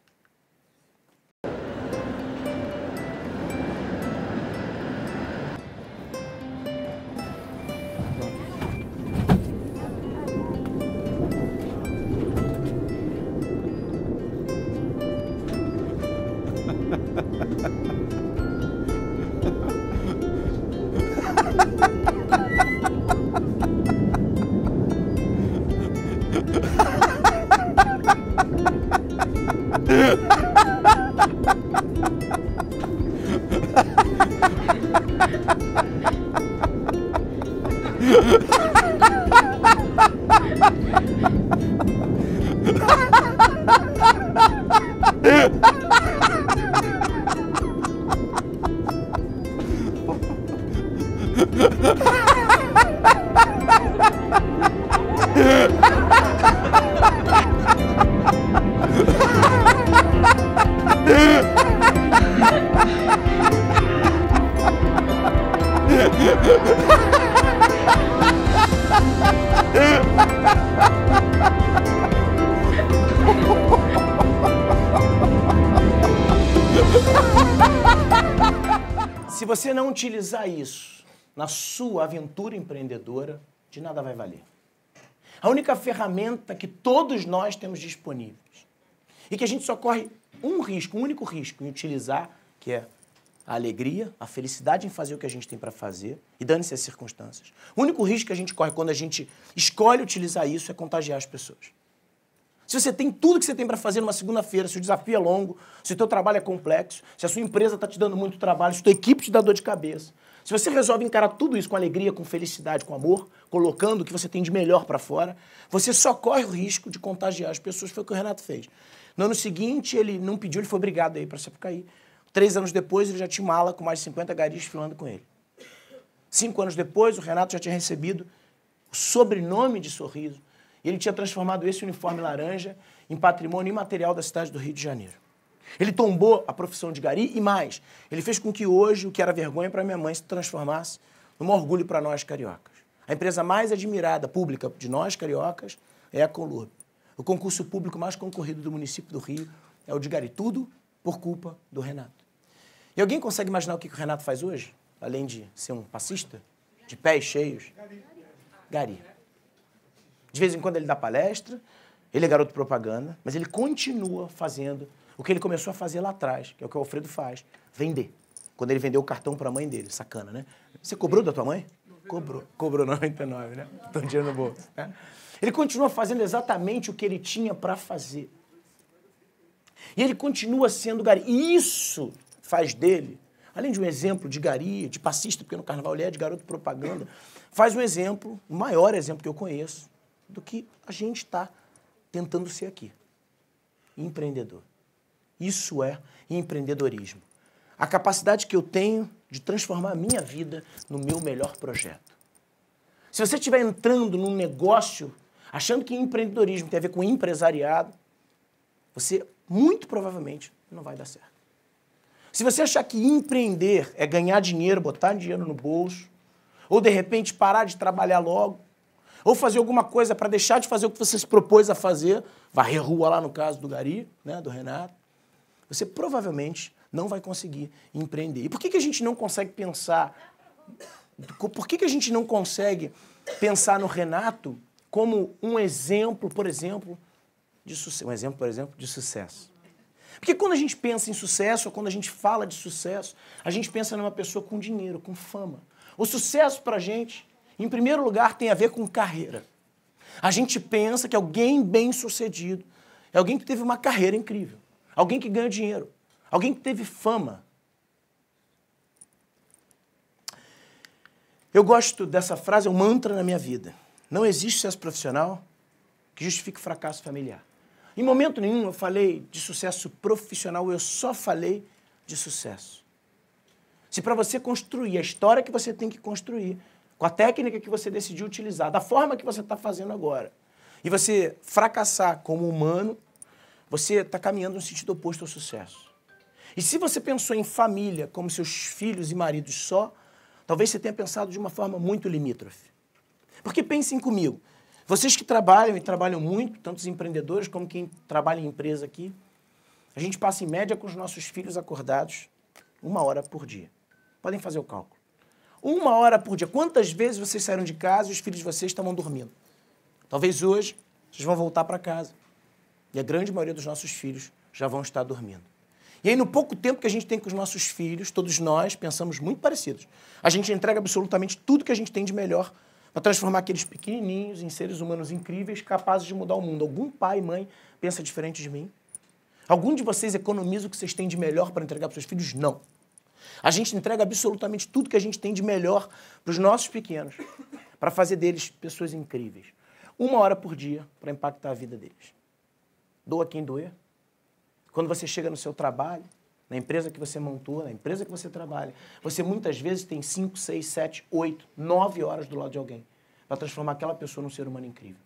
Se você não utilizar isso na sua aventura empreendedora, de nada vai valer. A única ferramenta que todos nós temos disponíveis e que a gente só corre um único risco em utilizar, que é a alegria, a felicidade em fazer o que a gente tem para fazer e dane-se as circunstâncias. O único risco que a gente corre quando a gente escolhe utilizar isso é contagiar as pessoas. Se você tem tudo que você tem para fazer numa segunda-feira, se o desafio é longo, se o teu trabalho é complexo, se a sua empresa está te dando muito trabalho, se a tua equipe te dá dor de cabeça, se você resolve encarar tudo isso com alegria, com felicidade, com amor, colocando o que você tem de melhor para fora, você só corre o risco de contagiar as pessoas. Foi o que o Renato fez. No ano seguinte, ele não pediu, ele foi obrigado a ir para Sapucaí. 3 anos depois, ele já tinha uma ala com mais de 50 garis filando com ele. 5 anos depois, o Renato já tinha recebido o sobrenome de Sorriso. E ele tinha transformado esse uniforme laranja em patrimônio imaterial da cidade do Rio de Janeiro. Ele tombou a profissão de gari e mais. Ele fez com que hoje o que era vergonha para minha mãe se transformasse num orgulho para nós cariocas. A empresa mais admirada pública de nós cariocas é a Conlurb. O concurso público mais concorrido do município do Rio é o de gari. Tudo por culpa do Renato. E alguém consegue imaginar o que o Renato faz hoje? Além de ser um passista, de pés cheios? Gari. De vez em quando ele dá palestra, ele é garoto propaganda, mas ele continua fazendo o que ele começou a fazer lá atrás, que é o que o Alfredo faz, vender. Quando ele vendeu o cartão para a mãe dele, sacana, né? Você cobrou da tua mãe? Cobrou. Cobrou 99, né? Tô dinheiro no bolso. Né? Ele continua fazendo exatamente o que ele tinha para fazer. E ele continua sendo gari. E isso faz dele, além de um exemplo de gari, de passista, porque no carnaval ele é de garoto propaganda, faz um exemplo, o maior exemplo que eu conheço, do que a gente está tentando ser aqui. Empreendedor. Isso é empreendedorismo. A capacidade que eu tenho de transformar a minha vida no meu melhor projeto. Se você estiver entrando num negócio achando que empreendedorismo tem a ver com empresariado, você muito provavelmente não vai dar certo. Se você achar que empreender é ganhar dinheiro, botar dinheiro no bolso, ou de repente parar de trabalhar logo, ou fazer alguma coisa para deixar de fazer o que você se propôs a fazer, varrer rua lá no caso do gari, né, do Renato, você provavelmente não vai conseguir empreender. E por que a gente não consegue pensar... Por que a gente não consegue pensar no Renato como um exemplo, por exemplo, de sucesso? Porque quando a gente pensa em sucesso, ou quando a gente fala de sucesso, a gente pensa numa pessoa com dinheiro, com fama. O sucesso pra gente, em primeiro lugar, tem a ver com carreira. A gente pensa que alguém bem-sucedido é alguém que teve uma carreira incrível. Alguém que ganha dinheiro. Alguém que teve fama. Eu gosto dessa frase, é um mantra na minha vida. Não existe sucesso profissional que justifique fracasso familiar. Em momento nenhum eu falei de sucesso profissional, eu só falei de sucesso. Se para você construir a história que você tem que construir, com a técnica que você decidiu utilizar, da forma que você está fazendo agora, e você fracassar como humano, você está caminhando no sentido oposto ao sucesso. E se você pensou em família como seus filhos e maridos só, talvez você tenha pensado de uma forma muito limítrofe. Porque pensem comigo, vocês que trabalham e trabalham muito, tanto os empreendedores como quem trabalha em empresa aqui, a gente passa em média com os nossos filhos acordados 1 hora por dia. Podem fazer o cálculo. 1 hora por dia. Quantas vezes vocês saíram de casa e os filhos de vocês estavam dormindo? Talvez hoje vocês vão voltar para casa. E a grande maioria dos nossos filhos já vão estar dormindo. E aí, no pouco tempo que a gente tem com os nossos filhos, todos nós pensamos muito parecidos. A gente entrega absolutamente tudo que a gente tem de melhor para transformar aqueles pequenininhos em seres humanos incríveis, capazes de mudar o mundo. Algum pai e mãe pensa diferente de mim? Algum de vocês economiza o que vocês têm de melhor para entregar para os seus filhos? Não. A gente entrega absolutamente tudo que a gente tem de melhor para os nossos pequenos, para fazer deles pessoas incríveis. 1 hora por dia para impactar a vida deles. Doa quem doer. Quando você chega no seu trabalho, na empresa que você montou, na empresa que você trabalha, você muitas vezes tem 5, 6, 7, 8, 9 horas do lado de alguém para transformar aquela pessoa num ser humano incrível.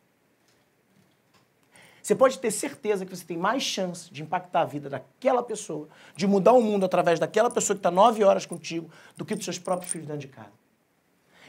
Você pode ter certeza que você tem mais chance de impactar a vida daquela pessoa, de mudar o mundo através daquela pessoa que está 9 horas contigo, do que dos seus próprios filhos dentro de casa.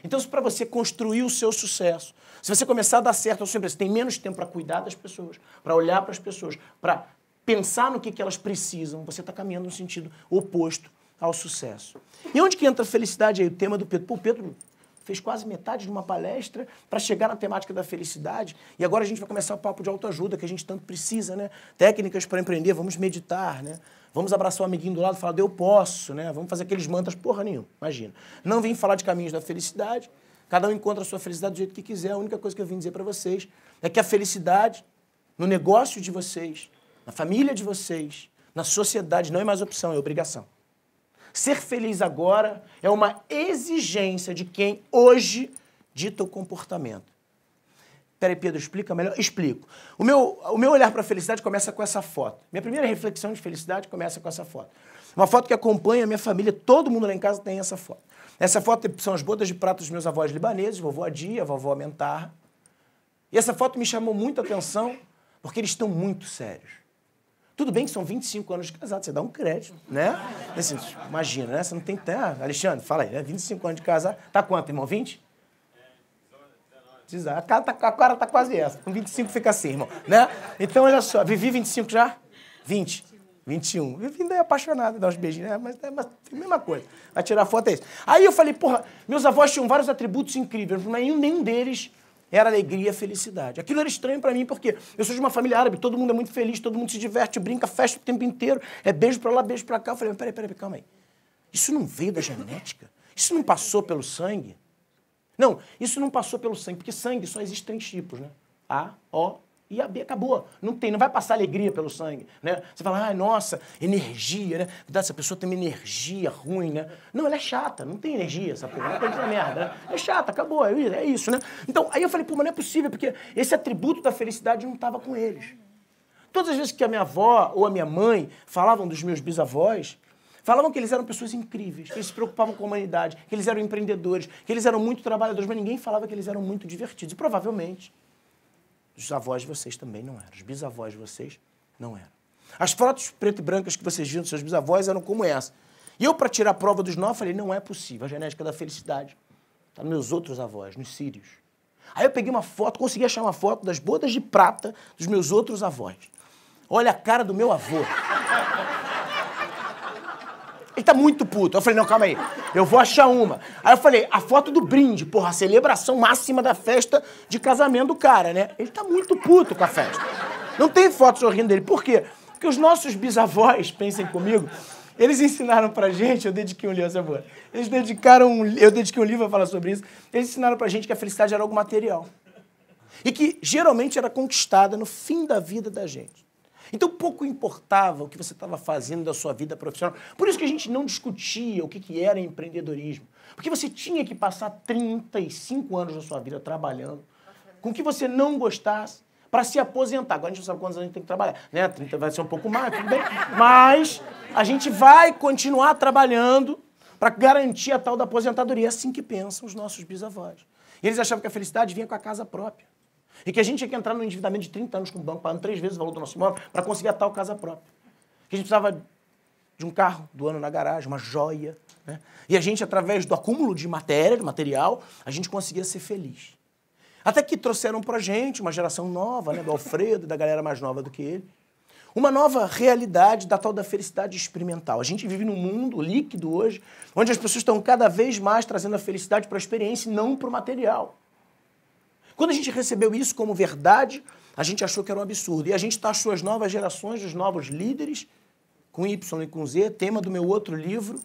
Então, se para você construir o seu sucesso, se você começar a dar certo ao seu empresa, você tem menos tempo para cuidar das pessoas, para olhar para as pessoas, para pensar no que elas precisam, você está caminhando no sentido oposto ao sucesso. E onde que entra a felicidade aí? O tema do Pedro. Pô, o Pedro fez quase metade de uma palestra para chegar na temática da felicidade. E agora a gente vai começar o papo de autoajuda, que a gente tanto precisa, né? Técnicas para empreender, vamos meditar, né? Vamos abraçar o amiguinho do lado e falar, eu posso, né? Vamos fazer aqueles mantras, porra nenhuma, imagina. Não vim falar de caminhos da felicidade, cada um encontra a sua felicidade do jeito que quiser. A única coisa que eu vim dizer para vocês é que a felicidade no negócio de vocês, na família de vocês, na sociedade, não é mais opção, é obrigação. Ser feliz agora é uma exigência de quem hoje dita o comportamento. Peraí, Pedro, explica melhor? Explico. O meu olhar para a felicidade começa com essa foto. Minha primeira reflexão de felicidade começa com essa foto. Uma foto que acompanha a minha família, todo mundo lá em casa tem essa foto. Essa foto são as bodas de prata dos meus avós libaneses, vovô Adia, vovó Mentarra. E essa foto me chamou muita atenção porque eles estão muito sérios. Tudo bem que são 25 anos de casado, você dá um crédito, né? Assim, imagina, né? Você não tem que ter... Alexandre, fala aí, né? 25 anos de casado. Tá quanto, irmão? 20? A cara tá quase essa. Com 25 fica assim, irmão, né? Então, olha só, Vivi 25 já? 20. 21. Vivi ainda é apaixonado, dá uns beijinhos, né? Mas é a mesma coisa. Vai tirar foto, é isso. Aí eu falei, porra, meus avós tinham vários atributos incríveis, mas nenhum deles era alegria e felicidade. Aquilo era estranho pra mim, porque eu sou de uma família árabe, todo mundo é muito feliz, todo mundo se diverte, brinca, festa o tempo inteiro, é beijo pra lá, beijo pra cá. Eu falei, peraí, calma aí. Isso não veio da genética? Isso não passou pelo sangue? Não, isso não passou pelo sangue, porque sangue só existe 3 tipos, né? A, O e a B, acabou. Não vai passar alegria pelo sangue, né? Você fala, ai, nossa, energia, né? Cuidado, essa pessoa tem uma energia ruim, né? Não, ela é chata, não tem energia, essa porra, não tem merda, né? É chata, acabou, é isso, né? Então, aí eu falei, pô, mas não é possível, porque esse atributo da felicidade não estava com eles. Todas as vezes que a minha avó ou a minha mãe falavam dos meus bisavós, falavam que eles eram pessoas incríveis, que eles se preocupavam com a humanidade, que eles eram empreendedores, que eles eram muito trabalhadores, mas ninguém falava que eles eram muito divertidos. E provavelmente os avós de vocês também não eram. Os bisavós de vocês não eram. As fotos preto e brancas que vocês viram dos seus bisavós eram como essa. E eu, para tirar a prova dos 9, falei, não é possível. A genética da felicidade está nos meus outros avós, nos sírios. Aí eu peguei uma foto, consegui achar uma foto das bodas de prata dos meus outros avós. Olha a cara do meu avô. Ele tá muito puto. Eu falei, não, calma aí, eu vou achar uma. Aí eu falei, a foto do brinde, porra, a celebração máxima da festa de casamento do cara, né? Ele tá muito puto com a festa. Não tem foto sorrindo dele. Por quê? Porque os nossos bisavós, pensem comigo, eles ensinaram pra gente, eu dediquei um livro, eu dediquei um livro a falar sobre isso, eles ensinaram pra gente que a felicidade era algo material. E que geralmente era conquistada no fim da vida da gente. Então, pouco importava o que você estava fazendo da sua vida profissional. Por isso que a gente não discutia o que era empreendedorismo. Porque você tinha que passar 35 anos da sua vida trabalhando com o que você não gostasse para se aposentar. Agora a gente não sabe quantos anos a gente tem que trabalhar, né? 30 vai ser um pouco mais, tudo bem. Mas a gente vai continuar trabalhando para garantir a tal da aposentadoria. É assim que pensam os nossos bisavós. E eles achavam que a felicidade vinha com a casa própria. E que a gente tinha que entrar no endividamento de 30 anos com o banco, pagando 3 vezes o valor do nosso imóvel para conseguir a tal casa própria. Que a gente precisava de um carro do ano na garagem, uma joia, né? E a gente, através do acúmulo de matéria, de material, a gente conseguia ser feliz. Até que trouxeram pra gente uma geração nova, né, do Alfredo, da galera mais nova do que ele, uma nova realidade da tal da felicidade experimental. A gente vive num mundo líquido hoje, onde as pessoas estão cada vez mais trazendo a felicidade para a experiência e não para o material. Quando a gente recebeu isso como verdade, a gente achou que era um absurdo. E a gente taxou as novas gerações, os novos líderes, com Y e com Z, tema do meu outro livro,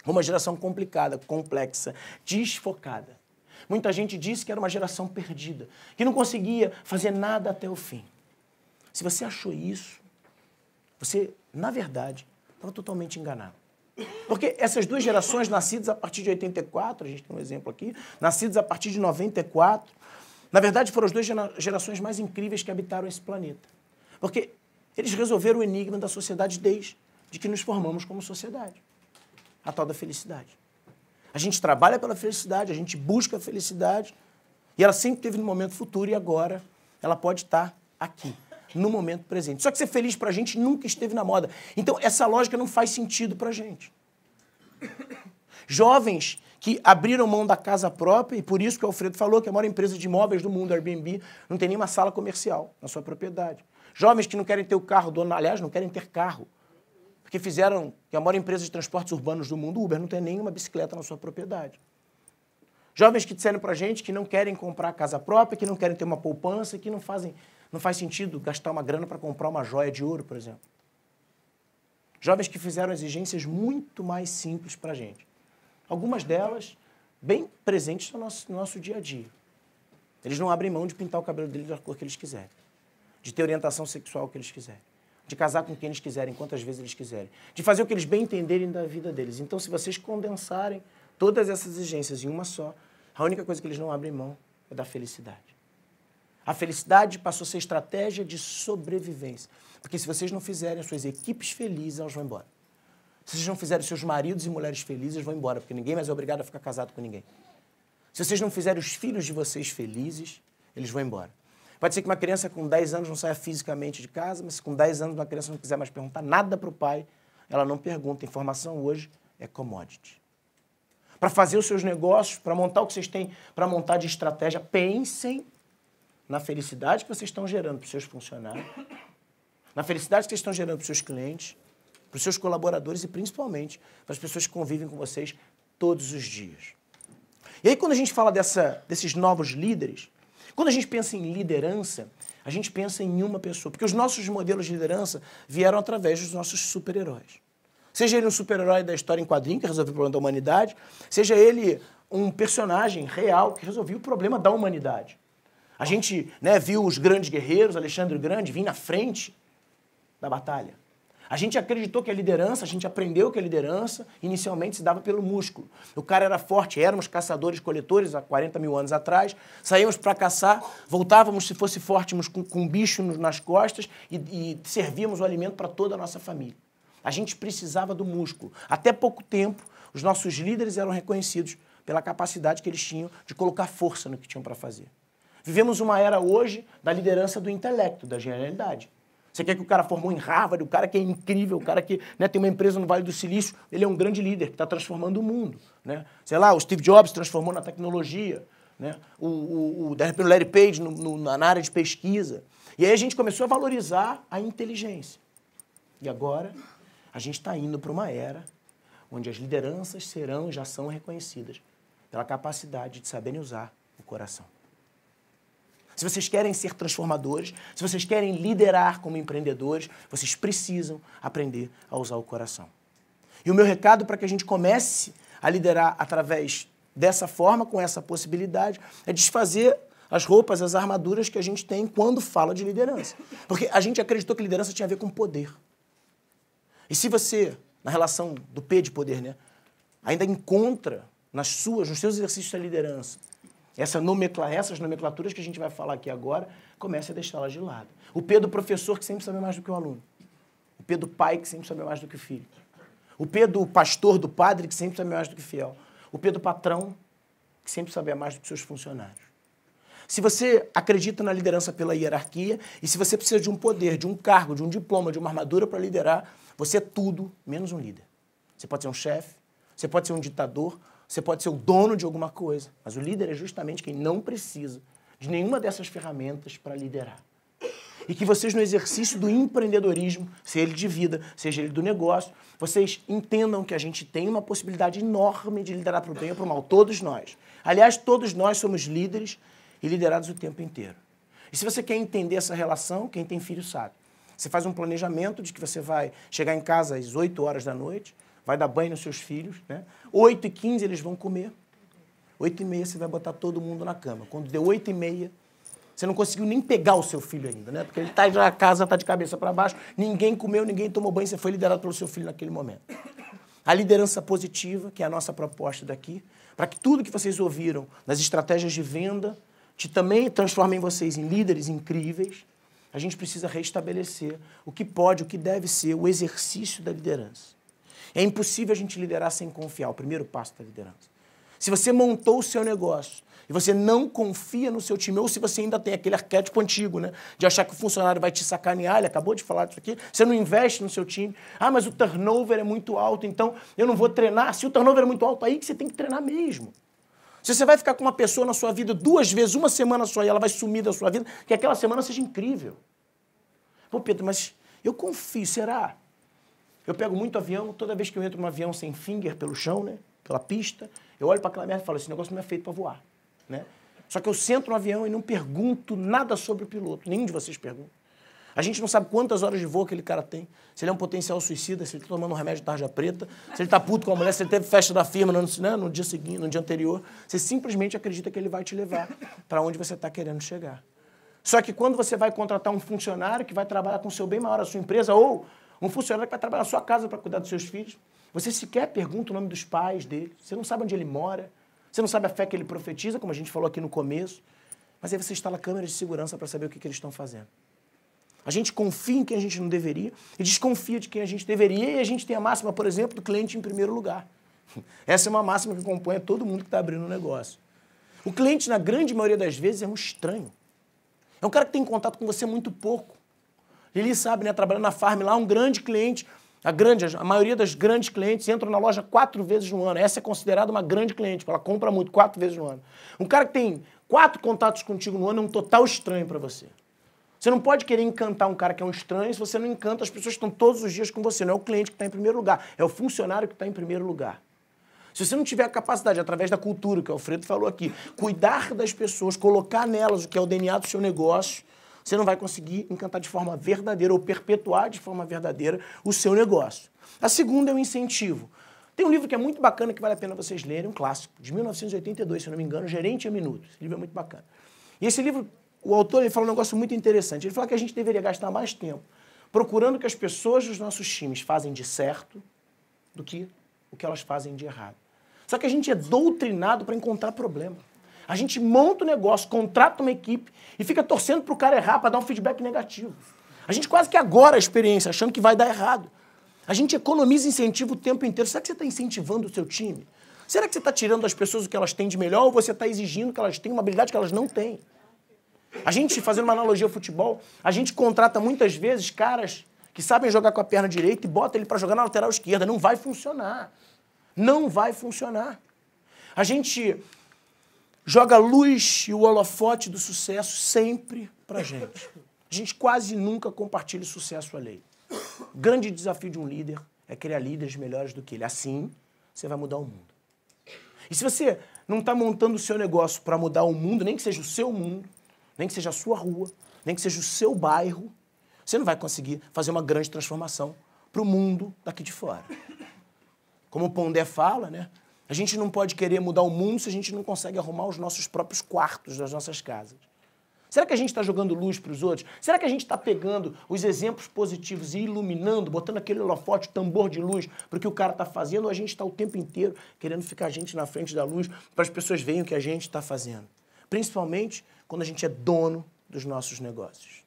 uma geração complicada, complexa, desfocada. Muita gente disse que era uma geração perdida, que não conseguia fazer nada até o fim. Se você achou isso, você, na verdade, estava totalmente enganado. Porque essas duas gerações, nascidas a partir de 84, a gente tem um exemplo aqui, nascidas a partir de 94, na verdade foram as duas gerações mais incríveis que habitaram esse planeta. Porque eles resolveram o enigma da sociedade desde que nos formamos como sociedade. A tal da felicidade. A gente trabalha pela felicidade, a gente busca a felicidade, e ela sempre esteve no momento futuro e agora ela pode estar aqui, no momento presente. Só que ser feliz pra gente nunca esteve na moda. Então, essa lógica não faz sentido pra gente. Jovens que abriram mão da casa própria, e por isso que o Alfredo falou que a maior empresa de imóveis do mundo, Airbnb, não tem nenhuma sala comercial na sua propriedade. Jovens que não querem ter o carro do ano, aliás, não querem ter carro. Porque fizeram que a maior empresa de transportes urbanos do mundo, Uber, não tem nenhuma bicicleta na sua propriedade. Jovens que disseram pra gente que não querem comprar casa própria, que não querem ter uma poupança, que não faz sentido gastar uma grana para comprar uma joia de ouro, por exemplo. Jovens que fizeram exigências muito mais simples para a gente. Algumas delas bem presentes no nosso dia a dia. Eles não abrem mão de pintar o cabelo deles da cor que eles quiserem, de ter orientação sexual que eles quiserem, de casar com quem eles quiserem, quantas vezes eles quiserem, de fazer o que eles bem entenderem da vida deles. Então, se vocês condensarem todas essas exigências em uma só, a única coisa que eles não abrem mão é da felicidade. A felicidade passou a ser estratégia de sobrevivência. Porque se vocês não fizerem as suas equipes felizes, elas vão embora. Se vocês não fizerem seus maridos e mulheres felizes, eles vão embora, porque ninguém mais é obrigado a ficar casado com ninguém. Se vocês não fizerem os filhos de vocês felizes, eles vão embora. Pode ser que uma criança com 10 anos não saia fisicamente de casa, mas se com 10 anos uma criança não quiser mais perguntar nada para o pai, ela não pergunta. Informação hoje é commodity. Para fazer os seus negócios, para montar o que vocês têm, para montar de estratégia, pensem na felicidade que vocês estão gerando para os seus funcionários, na felicidade que vocês estão gerando para os seus clientes, para os seus colaboradores e, principalmente, para as pessoas que convivem com vocês todos os dias. E aí, quando a gente fala desses novos líderes, quando a gente pensa em liderança, a gente pensa em uma pessoa, porque os nossos modelos de liderança vieram através dos nossos super-heróis. Seja ele um super-herói da história em quadrinho, que resolveu o problema da humanidade, seja ele um personagem real que resolveu o problema da humanidade. A gente, né, viu os grandes guerreiros, Alexandre o Grande, vir na frente da batalha. A gente acreditou que a liderança, a gente aprendeu que a liderança inicialmente se dava pelo músculo. O cara era forte, éramos caçadores-coletores há 40 mil anos atrás, saímos para caçar, voltávamos, se fosse fortes, com um bicho nas costas e servíamos o alimento para toda a nossa família. A gente precisava do músculo. Até pouco tempo, os nossos líderes eram reconhecidos pela capacidade que eles tinham de colocar força no que tinham para fazer. Vivemos uma era hoje da liderança do intelecto, da genialidade. Você quer que o cara formou em Harvard, o cara que é incrível, o cara que, né, tem uma empresa no Vale do Silício, ele é um grande líder que está transformando o mundo. Né? Sei lá, o Steve Jobs transformou na tecnologia, né? De repente o Larry Page na área de pesquisa. E aí a gente começou a valorizar a inteligência. E agora a gente está indo para uma era onde as lideranças serão e já são reconhecidas pela capacidade de saberem usar o coração. Se vocês querem ser transformadores, se vocês querem liderar como empreendedores, vocês precisam aprender a usar o coração. E o meu recado para que a gente comece a liderar através dessa forma, com essa possibilidade, é desfazer as roupas, as armaduras que a gente tem quando fala de liderança. Porque a gente acreditou que liderança tinha a ver com poder. E se você, na relação do P de poder, né, ainda encontra nos seus exercícios da liderança, essas nomenclaturas que a gente vai falar aqui agora, comece a deixá-las de lado. O P do professor, que sempre sabe mais do que o aluno. O P do pai, que sempre sabe mais do que o filho. O P do pastor, do padre, que sempre sabe mais do que o fiel. O P do patrão, que sempre sabe mais do que seus funcionários. Se você acredita na liderança pela hierarquia, e se você precisa de um poder, de um cargo, de um diploma, de uma armadura para liderar, você é tudo menos um líder. Você pode ser um chefe, você pode ser um ditador, você pode ser o dono de alguma coisa, mas o líder é justamente quem não precisa de nenhuma dessas ferramentas para liderar. E que vocês, no exercício do empreendedorismo, seja ele de vida, seja ele do negócio, vocês entendam que a gente tem uma possibilidade enorme de liderar para o bem ou para o mal, todos nós. Aliás, todos nós somos líderes e liderados o tempo inteiro. E se você quer entender essa relação, quem tem filho sabe. Você faz um planejamento de que você vai chegar em casa às 8 horas da noite, vai dar banho nos seus filhos, né? 8h15 eles vão comer. 8h30 você vai botar todo mundo na cama. Quando deu 8h30, você não conseguiu nem pegar o seu filho ainda, né? Porque ele está na casa, está de cabeça para baixo, ninguém comeu, ninguém tomou banho, você foi liderado pelo seu filho naquele momento. A liderança positiva, que é a nossa proposta daqui, para que tudo que vocês ouviram nas estratégias de venda também transformem vocês em líderes incríveis, a gente precisa restabelecer o que pode, o que deve ser o exercício da liderança. É impossível a gente liderar sem confiar, o primeiro passo da liderança. Se você montou o seu negócio e você não confia no seu time, ou se você ainda tem aquele arquétipo antigo, né, de achar que o funcionário vai te sacanear, ele acabou de falar disso aqui, você não investe no seu time, mas o turnover é muito alto, então eu não vou treinar. Se o turnover é muito alto, aí que você tem que treinar mesmo. Se você vai ficar com uma pessoa na sua vida 2 vezes, uma semana só, e ela vai sumir da sua vida, que aquela semana seja incrível. Pô, Pedro, mas eu confio, será? Eu pego muito avião, toda vez que eu entro num avião sem finger pelo chão, né, pela pista, eu olho para aquela merda e falo, esse negócio não é feito para voar. Né? Só que eu sento no avião e não pergunto nada sobre o piloto, nenhum de vocês pergunta. A gente não sabe quantas horas de voo aquele cara tem, se ele é um potencial suicida, se ele está tomando um remédio de tarja preta, se ele está puto com a mulher, se ele teve festa da firma no dia seguinte, no dia anterior. Você simplesmente acredita que ele vai te levar para onde você está querendo chegar. Só que quando você vai contratar um funcionário que vai trabalhar com o seu bem maior, a sua empresa, ou um funcionário que vai trabalhar na sua casa para cuidar dos seus filhos, você sequer pergunta o nome dos pais dele, você não sabe onde ele mora, você não sabe a fé que ele profetiza, como a gente falou aqui no começo, mas aí você instala câmeras de segurança para saber o que eles estão fazendo. A gente confia em quem a gente não deveria e desconfia de quem a gente deveria, e a gente tem a máxima, por exemplo, do cliente em primeiro lugar. Essa é uma máxima que acompanha todo mundo que está abrindo um negócio. O cliente, na grande maioria das vezes, é um estranho. É um cara que tem contato com você muito pouco. Ele sabe, né? Trabalhando na Farm lá, um grande cliente, a maioria das grandes clientes entram na loja 4 vezes no ano. Essa é considerada uma grande cliente, porque ela compra muito, 4 vezes no ano. Um cara que tem 4 contatos contigo no ano é um total estranho para você. Você não pode querer encantar um cara que é um estranho se você não encanta as pessoas que estão todos os dias com você. Não é o cliente que está em primeiro lugar, é o funcionário que está em primeiro lugar. Se você não tiver a capacidade, através da cultura, que o Alfredo falou aqui, cuidar das pessoas, colocar nelas o que é o DNA do seu negócio, você não vai conseguir encantar de forma verdadeira ou perpetuar de forma verdadeira o seu negócio. A segunda é o incentivo. Tem um livro que é muito bacana, que vale a pena vocês lerem, um clássico, de 1982, se eu não me engano, Gerente a Minuto. Esse livro é muito bacana. E esse livro, o autor, ele fala um negócio muito interessante. Ele fala que a gente deveria gastar mais tempo procurando o que as pessoas dos nossos times fazem de certo do que o que elas fazem de errado. Só que a gente é doutrinado para encontrar problema. A gente monta o negócio, contrata uma equipe e fica torcendo para o cara errar, para dar um feedback negativo. A gente quase que agora a experiência, achando que vai dar errado. A gente economiza incentivo o tempo inteiro. Será que você está incentivando o seu time? Será que você está tirando das pessoas o que elas têm de melhor ou você está exigindo que elas tenham uma habilidade que elas não têm? A gente, fazendo uma analogia ao futebol, a gente contrata muitas vezes caras que sabem jogar com a perna direita e bota ele para jogar na lateral esquerda. Não vai funcionar. Não vai funcionar. A gente joga a luz e o holofote do sucesso sempre pra gente. A gente quase nunca compartilha o sucesso alheio. O grande desafio de um líder é criar líderes melhores do que ele. Assim, você vai mudar o mundo. E se você não está montando o seu negócio para mudar o mundo, nem que seja o seu mundo, nem que seja a sua rua, nem que seja o seu bairro, você não vai conseguir fazer uma grande transformação para o mundo daqui de fora. Como o Pondé fala, né? A gente não pode querer mudar o mundo se a gente não consegue arrumar os nossos próprios quartos das nossas casas. Será que a gente está jogando luz para os outros? Será que a gente está pegando os exemplos positivos e iluminando, botando aquele holofote, tambor de luz para o que o cara está fazendo? Ou a gente está o tempo inteiro querendo ficar a gente na frente da luz para as pessoas verem o que a gente está fazendo? Principalmente quando a gente é dono dos nossos negócios.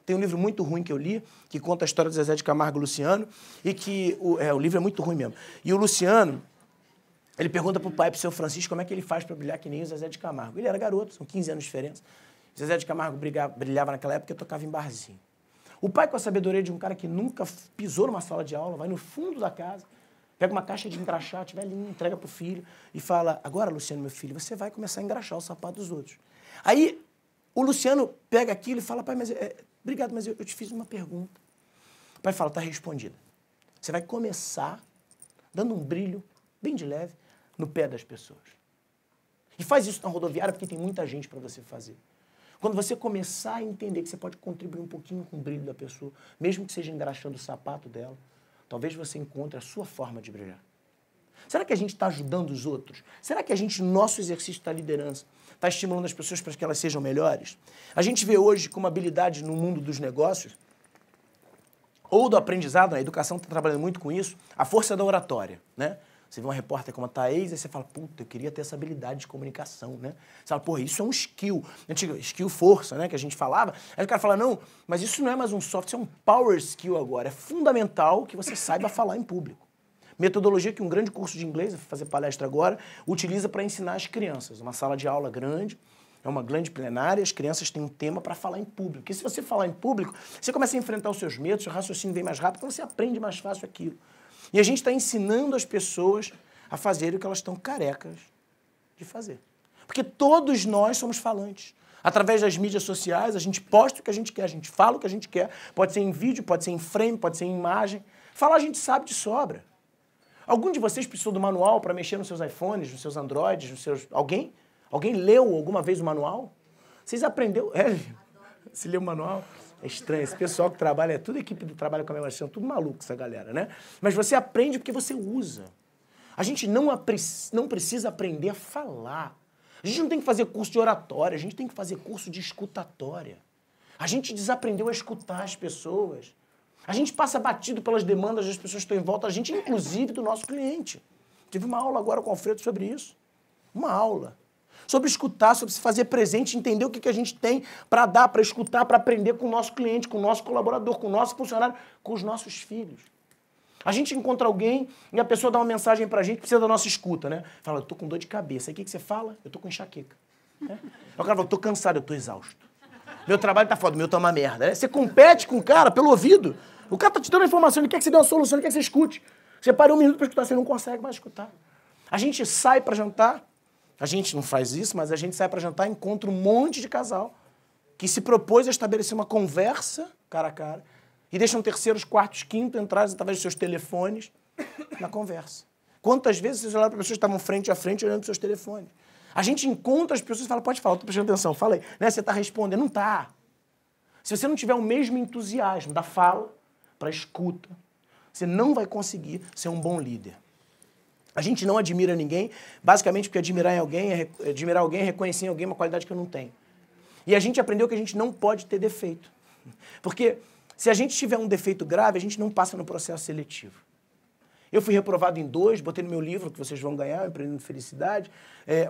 Tem um livro muito ruim que eu li, que conta a história do Zezé de Camargo e Luciano, e que o livro é muito ruim mesmo. E o Luciano, ele pergunta para o pai, para o seu Francisco, como é que ele faz para brilhar que nem o Zezé de Camargo. Ele era garoto, são 15 anos de diferença. O Zezé de Camargo brilhava naquela época e tocava em barzinho. O pai, com a sabedoria de um cara que nunca pisou numa sala de aula, vai no fundo da casa, pega uma caixa de engraxate, velhinho, entrega para o filho e fala, agora, Luciano, meu filho, você vai começar a engraxar o sapato dos outros. Aí, o Luciano pega aquilo e fala, pai, mas... obrigado, mas eu te fiz uma pergunta. O pai fala, está respondida. Você vai começar dando um brilho, bem de leve, no pé das pessoas. E faz isso na rodoviária porque tem muita gente para você fazer. Quando você começar a entender que você pode contribuir um pouquinho com o brilho da pessoa, mesmo que seja engraxando o sapato dela, talvez você encontre a sua forma de brilhar. Será que a gente está ajudando os outros? Será que a gente, no nosso exercício da liderança, está estimulando as pessoas para que elas sejam melhores? A gente vê hoje como habilidade no mundo dos negócios, ou do aprendizado, a educação está trabalhando muito com isso, a força da oratória, né? Você vê uma repórter como a Thaís, aí você fala, puta, eu queria ter essa habilidade de comunicação, né? Você fala, porra, isso é um skill. Antigo, skill força, né? Que a gente falava. Aí o cara fala, não, mas isso não é mais um soft, isso é um power skill agora. É fundamental que você saiba falar em público. Metodologia que um grande curso de inglês, vou fazer palestra agora, utiliza para ensinar as crianças. Uma sala de aula grande, é uma grande plenária, as crianças têm um tema para falar em público. Porque se você falar em público, você começa a enfrentar os seus medos, seu raciocínio vem mais rápido, então você aprende mais fácil aquilo. E a gente está ensinando as pessoas a fazerem o que elas estão carecas de fazer. Porque todos nós somos falantes. Através das mídias sociais, a gente posta o que a gente quer, a gente fala o que a gente quer. Pode ser em vídeo, pode ser em frame, pode ser em imagem. Falar a gente sabe de sobra. Algum de vocês precisou do manual para mexer nos seus iPhones, nos seus Androids, nos seus... Alguém? Alguém leu alguma vez o manual? Vocês aprenderam... Você leu o manual? É estranho, esse pessoal que trabalha, é tudo equipe que trabalha com a minha gestão, tudo maluco essa galera, né? Mas você aprende porque você usa. A gente não precisa aprender a falar. A gente não tem que fazer curso de oratória, a gente tem que fazer curso de escutatória. A gente desaprendeu a escutar as pessoas. A gente passa batido pelas demandas das pessoas que estão em volta, a gente, inclusive, do nosso cliente. Tive uma aula agora com o Alfredo sobre isso. Uma aula. Sobre escutar, sobre se fazer presente, entender o que a gente tem para dar, para escutar, para aprender com o nosso cliente, com o nosso colaborador, com o nosso funcionário, com os nossos filhos. A gente encontra alguém e a pessoa dá uma mensagem pra gente, precisa da nossa escuta, né? Fala, eu tô com dor de cabeça. Aí o que você fala? Eu tô com enxaqueca. Né? Aí o cara fala, eu tô cansado, eu tô exausto. Meu trabalho tá foda, o meu tá uma merda. Né? Você compete com o cara pelo ouvido. O cara tá te dando a informação, ele quer que você dê uma solução, ele quer que você escute. Você para um minuto pra escutar, você não consegue mais escutar. A gente sai pra jantar, a gente não faz isso, mas a gente sai pra jantar e encontra um monte de casal que se propôs a estabelecer uma conversa cara a cara e deixam terceiros, quartos, quintos entrar através dos seus telefones na conversa. Quantas vezes vocês olharam para pessoas que estavam frente a frente olhando para os seus telefones? A gente encontra as pessoas e fala, pode falar, estou prestando atenção, fala aí. Né? Você está respondendo, não está. Se você não tiver o mesmo entusiasmo da fala para a escuta, você não vai conseguir ser um bom líder. A gente não admira ninguém, basicamente porque admirar alguém é reconhecer em alguém uma qualidade que eu não tenho. E a gente aprendeu que a gente não pode ter defeito. Porque se a gente tiver um defeito grave, a gente não passa no processo seletivo. Eu fui reprovado em 2, botei no meu livro, que vocês vão ganhar, Empreendendo Felicidade.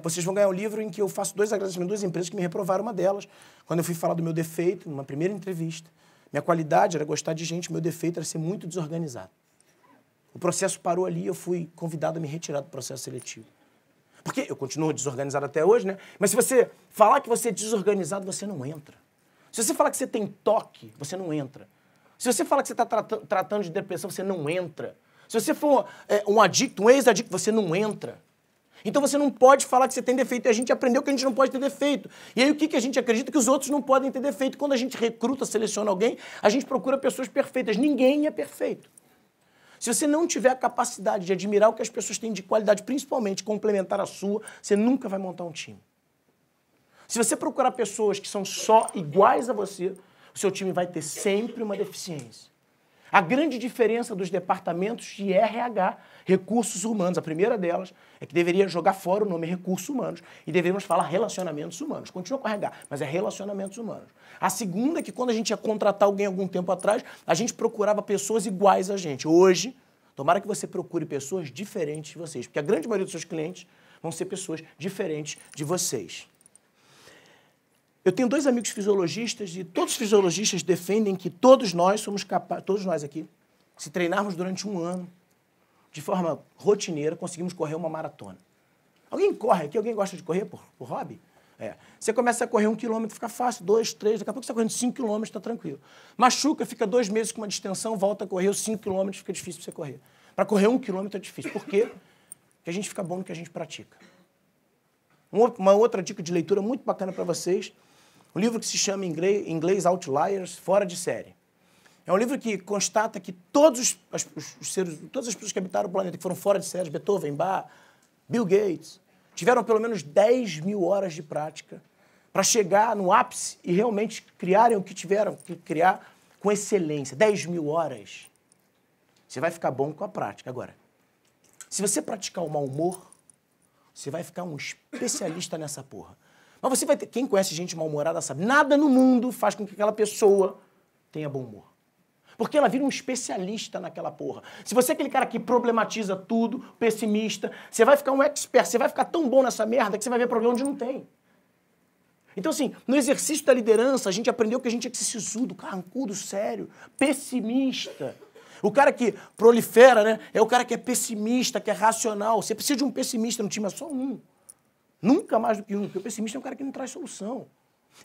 Vocês vão ganhar um livro em que eu faço 2 agradecimentos, 2 empresas que me reprovaram, uma delas, quando eu fui falar do meu defeito, numa primeira entrevista. Minha qualidade era gostar de gente, meu defeito era ser muito desorganizado. O processo parou ali e eu fui convidado a me retirar do processo seletivo. Porque eu continuo desorganizado até hoje, né? Mas se você falar que você é desorganizado, você não entra. Se você falar que você tem toque, você não entra. Se você falar que você está tratando de depressão, você não entra. Se você for um adicto, um ex-adicto, você não entra. Então você não pode falar que você tem defeito. E a gente aprendeu que a gente não pode ter defeito. E aí o que a gente acredita? Que os outros não podem ter defeito. Quando a gente recruta, seleciona alguém, a gente procura pessoas perfeitas. Ninguém é perfeito. Se você não tiver a capacidade de admirar o que as pessoas têm de qualidade, principalmente complementar a sua, você nunca vai montar um time. Se você procurar pessoas que são só iguais a você, o seu time vai ter sempre uma deficiência. A grande diferença dos departamentos de RH, recursos humanos, a primeira delas é que deveria jogar fora o nome recursos humanos e deveríamos falar relacionamentos humanos. Continua com RH, mas é relacionamentos humanos. A segunda é que quando a gente ia contratar alguém algum tempo atrás, a gente procurava pessoas iguais a gente. Hoje, tomara que você procure pessoas diferentes de vocês, porque a grande maioria dos seus clientes vão ser pessoas diferentes de vocês. Eu tenho 2 amigos fisiologistas e todos os fisiologistas defendem que todos nós somos capazes, todos nós aqui, se treinarmos durante 1 ano, de forma rotineira, conseguimos correr uma maratona. Alguém corre aqui? Alguém gosta de correr por hobby? Você começa a correr 1 quilômetro, fica fácil, 2, 3, daqui a pouco você está correndo 5 quilômetros, está tranquilo. Machuca, fica 2 meses com uma distensão, volta a correr, os 5 quilômetros fica difícil para você correr. Para correr 1 quilômetro é difícil. Por quê? Porque a gente fica bom no que a gente pratica. Uma outra dica de leitura muito bacana para vocês, um livro que se chama em inglês Outliers, Fora de Série. É um livro que constata que todas as pessoas que habitaram o planeta, que foram fora de série, Beethoven, Bach, Bill Gates, tiveram pelo menos 10 mil horas de prática para chegar no ápice e realmente criarem o que tiveram que criar com excelência. 10 mil horas. Você vai ficar bom com a prática. Agora, se você praticar o mau humor, você vai ficar um especialista nessa porra. Mas você vai ter... Quem conhece gente mal-humorada sabe, nada no mundo faz com que aquela pessoa tenha bom humor. Porque ela vira um especialista naquela porra. Se você é aquele cara que problematiza tudo, pessimista, você vai ficar um expert, você vai ficar tão bom nessa merda que você vai ver problema onde não tem. Então, assim, no exercício da liderança, a gente aprendeu que a gente é que ser sisudo, carrancudo, sério, pessimista. O cara que prolifera, né, é o cara que é pessimista, que é racional. Você precisa de um pessimista no time, é só um. Nunca mais do que um, porque o pessimista é um cara que não traz solução.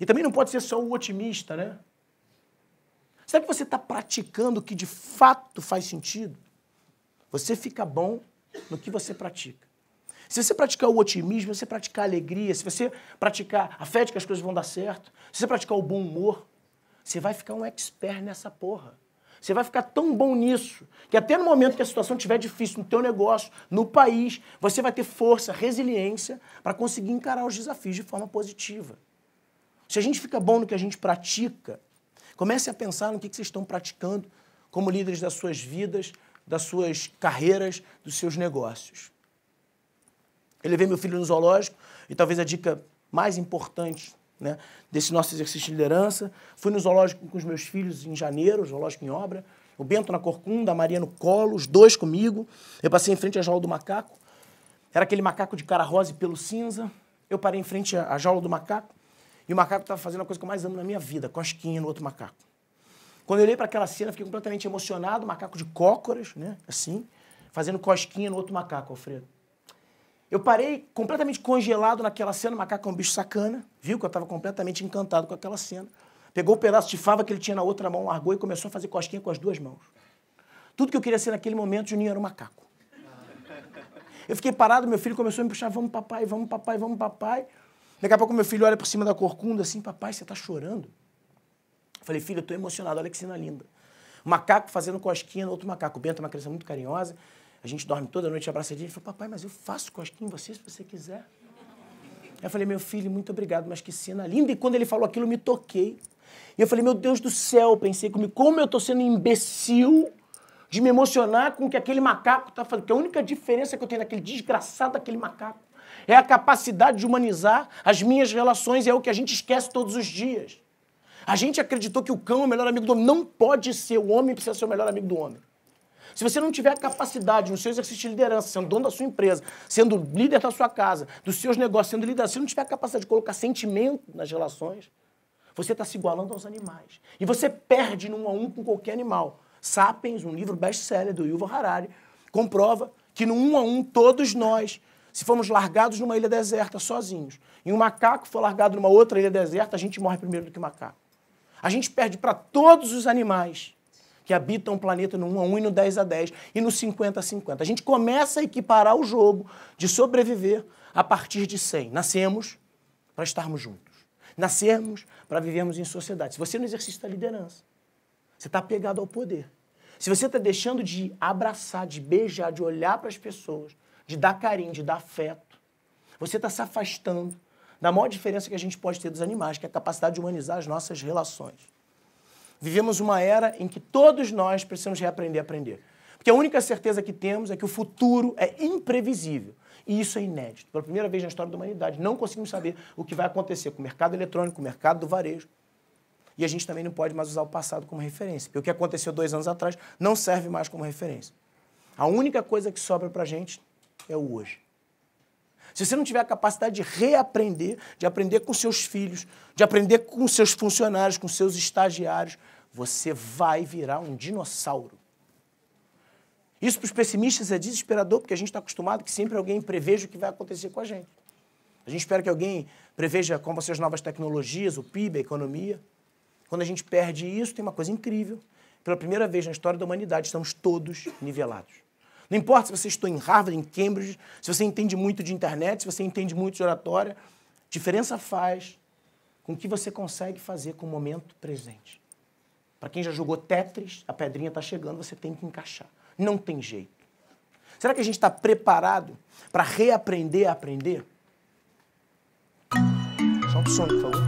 E também não pode ser só o otimista, né? Será que você está praticando o que de fato faz sentido? Você fica bom no que você pratica. Se você praticar o otimismo, se você praticar a alegria, se você praticar a fé de que as coisas vão dar certo, se você praticar o bom humor, você vai ficar um expert nessa porra. Você vai ficar tão bom nisso, que até no momento que a situação estiver difícil no teu negócio, no país, você vai ter força, resiliência para conseguir encarar os desafios de forma positiva. Se a gente fica bom no que a gente pratica, comece a pensar no que vocês estão praticando como líderes das suas vidas, das suas carreiras, dos seus negócios. Eu levei meu filho no zoológico e talvez a dica mais importante, né, desse nosso exercício de liderança. Fui no zoológico com os meus filhos em janeiro, zoológico em obra. O Bento na corcunda, a Maria no colo, os 2 comigo. Eu passei em frente à jaula do macaco. Era aquele macaco de cara rosa e pelo cinza. Eu parei em frente à jaula do macaco. E o macaco estava fazendo a coisa que eu mais amo na minha vida, cosquinha no outro macaco. Quando eu olhei para aquela cena, fiquei completamente emocionado. Macaco de cócoras, né, assim, fazendo cosquinha no outro macaco, Alfredo. Eu parei completamente congelado naquela cena. O macaco é um bicho sacana, viu que eu estava completamente encantado com aquela cena. Pegou o pedaço de fava que ele tinha na outra mão, largou e começou a fazer cosquinha com as duas mãos. Tudo que eu queria ser naquele momento, Juninho, era um macaco. Eu fiquei parado, meu filho começou a me puxar, vamos papai, vamos papai, vamos papai. Daqui a pouco meu filho olha por cima da corcunda assim, papai, você tá chorando? Eu falei, filho, eu tô emocionado, olha que cena linda. Um macaco fazendo cosquinha no outro macaco. O Bento é uma criança muito carinhosa, a gente dorme toda noite abraçadinho. Ele falou, papai, mas eu faço cosquinha em você se você quiser. Eu falei, meu filho, muito obrigado, mas que cena linda. E quando ele falou aquilo, eu me toquei. E eu falei, meu Deus do céu, pensei comigo, como eu tô sendo imbecil de me emocionar com o que aquele macaco tá fazendo. Porque a única diferença que eu tenho daquele desgraçado daquele macaco é a capacidade de humanizar as minhas relações, e é o que a gente esquece todos os dias. A gente acreditou que o cão é o melhor amigo do homem. Não pode ser, o homem precisa ser o melhor amigo do homem. Se você não tiver a capacidade no seu exercício de liderança, sendo dono da sua empresa, sendo líder da sua casa, dos seus negócios, sendo líder, se você não tiver a capacidade de colocar sentimento nas relações, você está se igualando aos animais. E você perde no 1 a 1 com qualquer animal. Sapiens, um livro best-seller do Yuval Harari, comprova que no 1 a 1 todos nós, se formos largados numa ilha deserta sozinhos, e um macaco for largado numa outra ilha deserta, a gente morre primeiro do que o macaco. A gente perde para todos os animais que habitam o planeta no 1 a 1 e no 10 a 10 e no 50 a 50. A gente começa a equiparar o jogo de sobreviver a partir de 100. Nascemos para estarmos juntos. Nascemos para vivermos em sociedade. Se você não exercita a liderança, você está apegado ao poder. Se você está deixando de abraçar, de beijar, de olhar para as pessoas, de dar carinho, de dar afeto, você está se afastando da maior diferença que a gente pode ter dos animais, que é a capacidade de humanizar as nossas relações. Vivemos uma era em que todos nós precisamos reaprender a aprender. Porque a única certeza que temos é que o futuro é imprevisível. E isso é inédito. Pela primeira vez na história da humanidade, não conseguimos saber o que vai acontecer com o mercado eletrônico, com o mercado do varejo. E a gente também não pode mais usar o passado como referência. Porque o que aconteceu 2 anos atrás não serve mais como referência. A única coisa que sobra pra gente é o hoje. Se você não tiver a capacidade de reaprender, de aprender com seus filhos, de aprender com seus funcionários, com seus estagiários, você vai virar um dinossauro. Isso para os pessimistas é desesperador, porque a gente está acostumado que sempre alguém preveja o que vai acontecer com a gente. A gente espera que alguém preveja como vão ser as novas tecnologias, o PIB, a economia. Quando a gente perde isso, tem uma coisa incrível. Pela primeira vez na história da humanidade, estamos todos nivelados. Não importa se você estudou em Harvard, em Cambridge, se você entende muito de internet, se você entende muito de oratória, diferença faz com o que você consegue fazer com o momento presente. Para quem já jogou Tetris, a pedrinha está chegando, você tem que encaixar. Não tem jeito. Será que a gente está preparado para reaprender a aprender? Solta o som, por favor.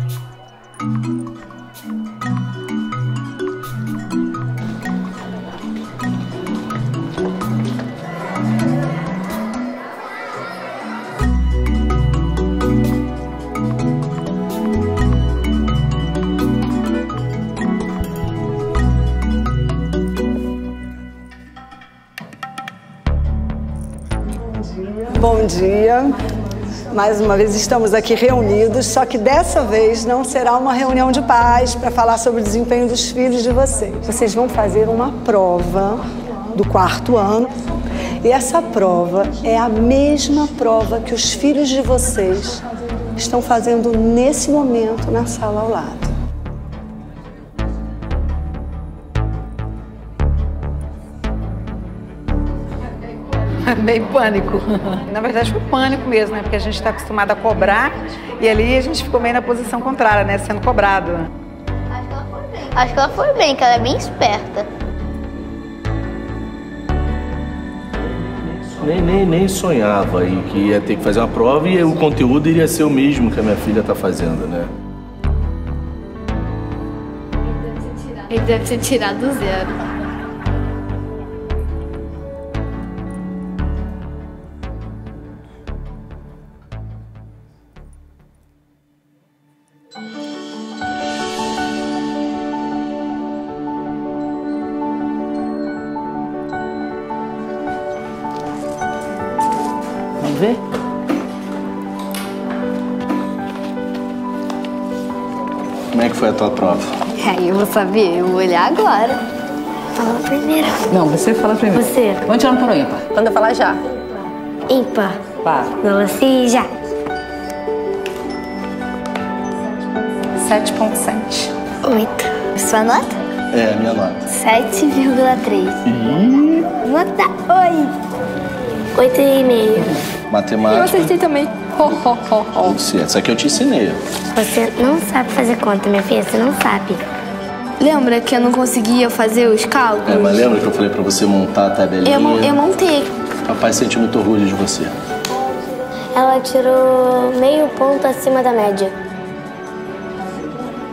Bom dia. Mais uma vez estamos aqui reunidos, só que dessa vez não será uma reunião de pais para falar sobre o desempenho dos filhos de vocês. Vocês vão fazer uma prova do 4º ano e essa prova é a mesma prova que os filhos de vocês estão fazendo nesse momento na sala ao lado. Meio pânico. Na verdade foi pânico mesmo, né? Porque a gente está acostumado a cobrar e ali a gente ficou meio na posição contrária, né? Sendo cobrado. Acho que ela foi bem, que ela é bem esperta. Nem sonhava aí que ia ter que fazer uma prova e o conteúdo iria ser o mesmo que a minha filha está fazendo, né? Ele deve ter tirado 0. Vamos ver? Como é que foi a tua prova? Eu vou saber, eu vou olhar agora. Fala primeiro. Não, você fala primeiro. Você. Vamos tirar por ímpar. Quando eu falar já. Ímpar. Pá. Você já. 7,7. 8. Sua nota? É, a minha nota. 7,3. Nota 8. 8,5. Matemática. Eu acertei também. Tudo certo. Isso aqui eu te ensinei. Você não sabe fazer conta, minha filha. Você não sabe. Lembra que eu não conseguia fazer os cálculos? É, mas lembra que eu falei pra você montar a tabelinha? Eu montei. Papai sente muito orgulho de você. Ela tirou meio ponto acima da média.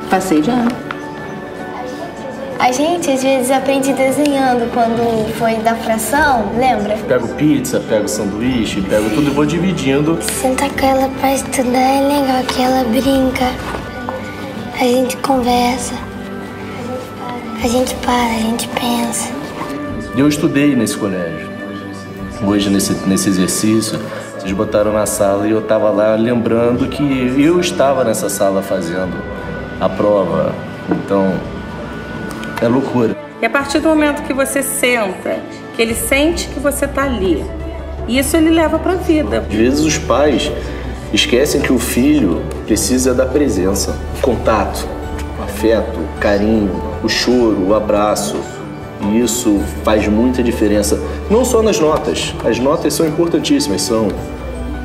Passei de ano. A gente às vezes aprende desenhando quando foi da fração, lembra? Pego pizza, pego sanduíche, pego tudo e vou dividindo. Senta com ela pra estudar é legal, que ela brinca. A gente conversa. A gente para, a gente pensa. Eu estudei nesse colégio. Hoje, nesse exercício, vocês botaram na sala e eu tava lá lembrando que eu estava nessa sala fazendo a prova. Então, é loucura. E a partir do momento que você senta, que ele sente que você tá ali, isso ele leva pra vida. Às vezes os pais esquecem que o filho precisa da presença, contato, afeto, carinho, o choro, o abraço. E isso faz muita diferença, não só nas notas. As notas são importantíssimas, são,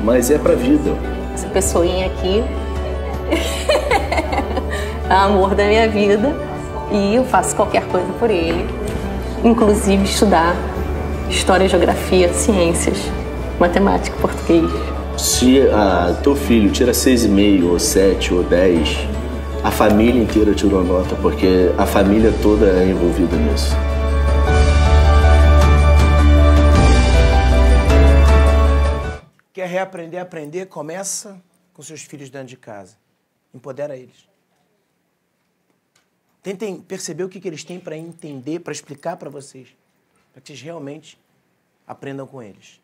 mas é pra vida. Essa pessoinha aqui é o amor da minha vida e eu faço qualquer coisa por ele, inclusive estudar história, geografia, ciências, matemática, português. Se teu filho tira 6,5 ou 7 ou 10, a família inteira tirou a nota, porque a família toda é envolvida nisso. Quer reaprender a aprender? Começa com seus filhos dentro de casa. Empodera eles. Tentem perceber o que eles têm para entender, para explicar para vocês, para que vocês realmente aprendam com eles.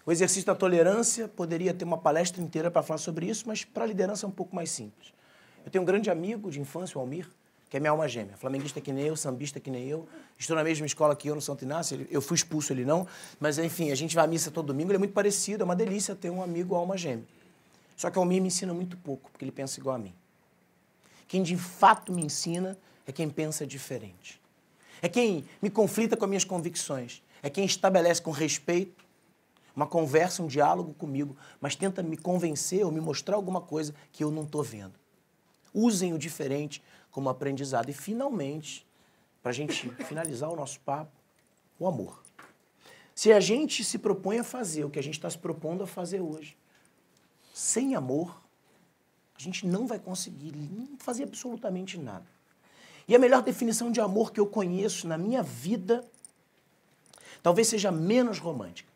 O exercício da tolerância poderia ter uma palestra inteira para falar sobre isso, mas para a liderança é um pouco mais simples. Eu tenho um grande amigo de infância, o Almir, que é minha alma gêmea, flamenguista que nem eu, sambista que nem eu, estou na mesma escola que eu no Santo Inácio, eu fui expulso, ele não, mas enfim, a gente vai à missa todo domingo, ele é muito parecido, é uma delícia ter um amigo alma gêmea. Só que o Almir me ensina muito pouco, porque ele pensa igual a mim. Quem de fato me ensina é quem pensa diferente. É quem me conflita com as minhas convicções, é quem estabelece com respeito uma conversa, um diálogo comigo, mas tenta me convencer ou me mostrar alguma coisa que eu não estou vendo. Usem o diferente como aprendizado. E, finalmente, para a gente finalizar o nosso papo, o amor. Se a gente se propõe a fazer o que a gente está se propondo a fazer hoje, sem amor, a gente não vai conseguir fazer absolutamente nada. E a melhor definição de amor que eu conheço na minha vida talvez seja menos romântica.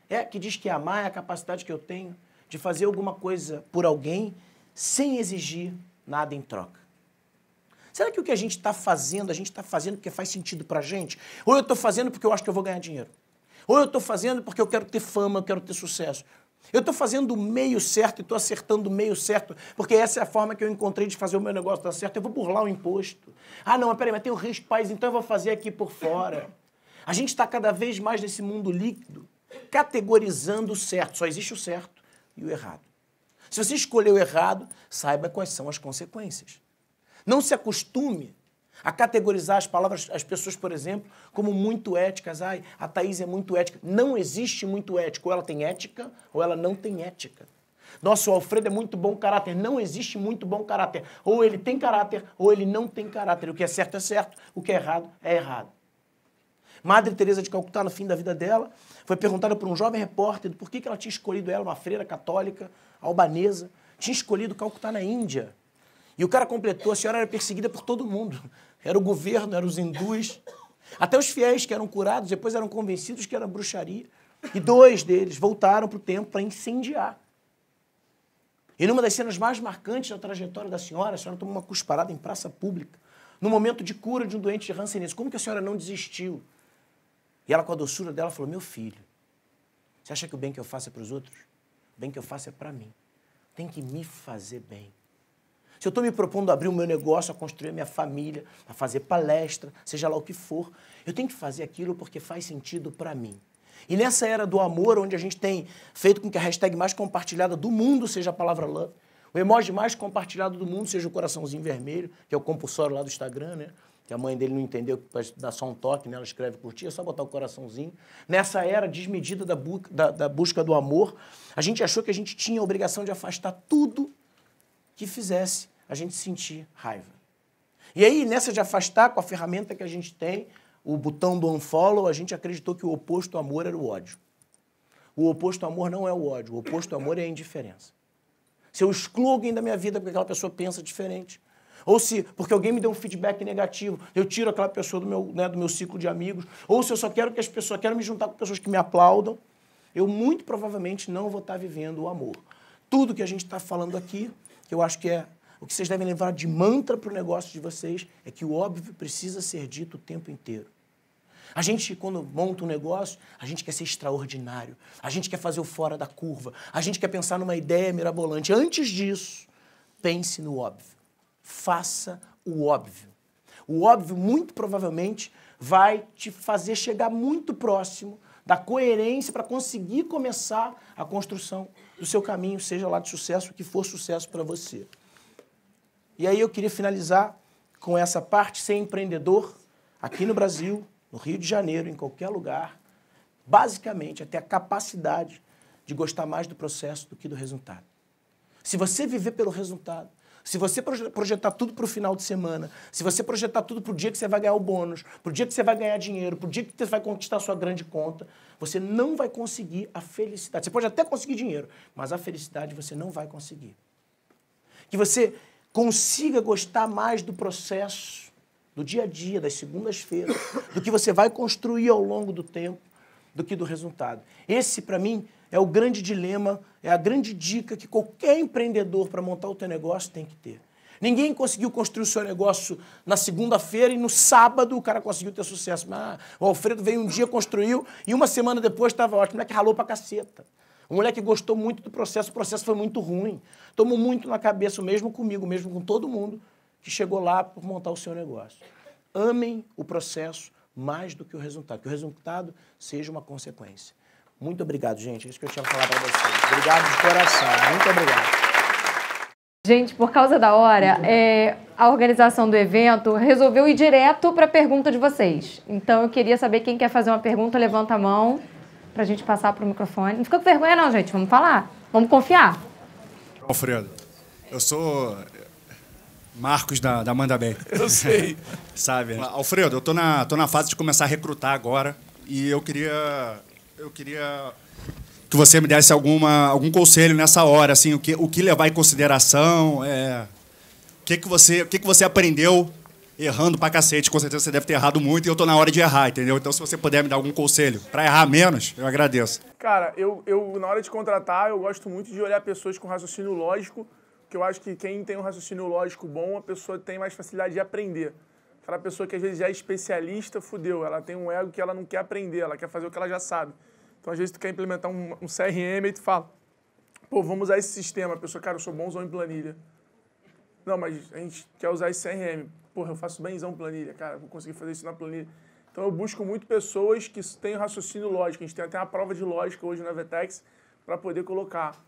É que diz que amar é a capacidade que eu tenho de fazer alguma coisa por alguém sem exigir nada em troca. Será que o que a gente está fazendo porque faz sentido pra gente? Ou eu estou fazendo porque eu acho que eu vou ganhar dinheiro? Ou eu estou fazendo porque eu quero ter fama, eu quero ter sucesso? Eu estou fazendo o meio certo e estou acertando o meio certo, porque essa é a forma que eu encontrei de fazer o meu negócio dar certo. Eu vou burlar o imposto. Ah, não, mas peraí, mas tem o risco, pais, então eu vou fazer aqui por fora. A gente está cada vez mais nesse mundo líquido, categorizando o certo. Só existe o certo e o errado. Se você escolheu o errado, saiba quais são as consequências. Não se acostume a categorizar as palavras, as pessoas, por exemplo, como muito éticas. Ai, a Thaís é muito ética. Não existe muito ético. Ou ela tem ética, ou ela não tem ética. Nossa, o Alfredo é muito bom caráter. Não existe muito bom caráter. Ou ele tem caráter, ou ele não tem caráter. O que é certo, o que é errado, é errado. Madre Teresa de Calcutá, no fim da vida dela, foi perguntada por um jovem repórter por que ela tinha escolhido ela, uma freira católica, albanesa, tinha escolhido Calcutá na Índia. E o cara completou, a senhora era perseguida por todo mundo. Era o governo, eram os hindus. Até os fiéis que eram curados, depois eram convencidos que era bruxaria. E 2 deles voltaram para o templo para incendiar. E numa das cenas mais marcantes da trajetória da senhora, a senhora tomou uma cusparada em praça pública, no momento de cura de um doente de hanseníase. Como que a senhora não desistiu? E ela, com a doçura dela, falou, meu filho, você acha que o bem que eu faço é para os outros? O bem que eu faço é para mim. Tem que me fazer bem. Se eu estou me propondo a abrir o meu negócio, a construir a minha família, a fazer palestra, seja lá o que for, eu tenho que fazer aquilo porque faz sentido para mim. E nessa era do amor, onde a gente tem feito com que a hashtag mais compartilhada do mundo seja a palavra love, O emoji mais compartilhado do mundo seja o coraçãozinho vermelho, que é o compulsório lá do Instagram, né? Que a mãe dele não entendeu que pode dar só um toque, né? Ela escreve curtir, é só botar o coraçãozinho. Nessa era desmedida da busca do amor, a gente achou que a gente tinha a obrigação de afastar tudo que fizesse a gente sentir raiva. E aí, nessa de afastar, com a ferramenta que a gente tem, o botão do unfollow, a gente acreditou que o oposto ao amor era o ódio. O oposto ao amor não é o ódio, o oposto ao amor é a indiferença. Se eu excluo alguém da minha vida porque aquela pessoa pensa diferente, ou se, porque alguém me deu um feedback negativo, eu tiro aquela pessoa do meu ciclo de amigos, ou se eu só quero que as pessoas, quero me juntar com pessoas que me aplaudam, eu muito provavelmente não vou estar vivendo o amor. Tudo que a gente está falando aqui, que eu acho que é o que vocês devem levar de mantra para o negócio de vocês, é que o óbvio precisa ser dito o tempo inteiro. A gente, quando monta um negócio, a gente quer ser extraordinário, a gente quer fazer o fora da curva, a gente quer pensar numa ideia mirabolante. Antes disso, pense no óbvio. Faça o óbvio. O óbvio, muito provavelmente, vai te fazer chegar muito próximo da coerência para conseguir começar a construção do seu caminho, seja lá de sucesso, o que for sucesso para você. E aí eu queria finalizar com essa parte, ser empreendedor aqui no Brasil, no Rio de Janeiro, em qualquer lugar, basicamente, até a capacidade de gostar mais do processo do que do resultado. Se você viver pelo resultado, se você projetar tudo para o final de semana, se você projetar tudo para o dia que você vai ganhar o bônus, para o dia que você vai ganhar dinheiro, para o dia que você vai conquistar a sua grande conta, você não vai conseguir a felicidade. Você pode até conseguir dinheiro, mas a felicidade você não vai conseguir. Que você consiga gostar mais do processo, do dia a dia, das segundas-feiras, do que você vai construir ao longo do tempo, do que do resultado. Esse, para mim, é o grande dilema, é a grande dica que qualquer empreendedor para montar o teu negócio tem que ter. Ninguém conseguiu construir o seu negócio na segunda-feira e no sábado o cara conseguiu ter sucesso. O Alfredo veio um dia, construiu e uma semana depois estava ótimo. O moleque ralou pra caceta. O moleque gostou muito do processo, o processo foi muito ruim. Tomou muito na cabeça, mesmo comigo, mesmo com todo mundo que chegou lá por montar o seu negócio. Amem o processo mais do que o resultado, que o resultado seja uma consequência. Muito obrigado, gente. É isso que eu tinha para falar para vocês. Obrigado de coração. Muito obrigado. Gente, por causa da hora, a organização do evento resolveu ir direto para a pergunta de vocês. Então, eu queria saber quem quer fazer uma pergunta, levanta a mão para a gente passar para o microfone. Não fica com vergonha não, gente. Vamos falar. Vamos confiar. Alfredo, eu sou Marcos da Manda Bem. Eu sei. Sabe? Alfredo, eu tô na fase de começar a recrutar agora e eu queria que você me desse algum conselho nessa hora, assim, o que levar em consideração, o que você aprendeu errando pra cacete. Com certeza você deve ter errado muito e eu tô na hora de errar, entendeu? Então, se você puder me dar algum conselho pra errar menos, eu agradeço. Cara, eu na hora de contratar, eu gosto muito de olhar pessoas com raciocínio lógico, porque eu acho que quem tem um raciocínio lógico bom, a pessoa tem mais facilidade de aprender. Aquela pessoa que às vezes já é especialista, fudeu. Ela tem um ego que ela não quer aprender, ela quer fazer o que ela já sabe. Então, às vezes, tu quer implementar um CRM e tu fala, pô, vamos usar esse sistema. A pessoa, cara, eu sou bonzão em planilha. Não, mas a gente quer usar esse CRM. Porra, eu faço benzão em planilha, cara, vou conseguir fazer isso na planilha. Então, eu busco muito pessoas que têm raciocínio lógico. A gente tem até uma prova de lógica hoje na Vetex para poder colocar.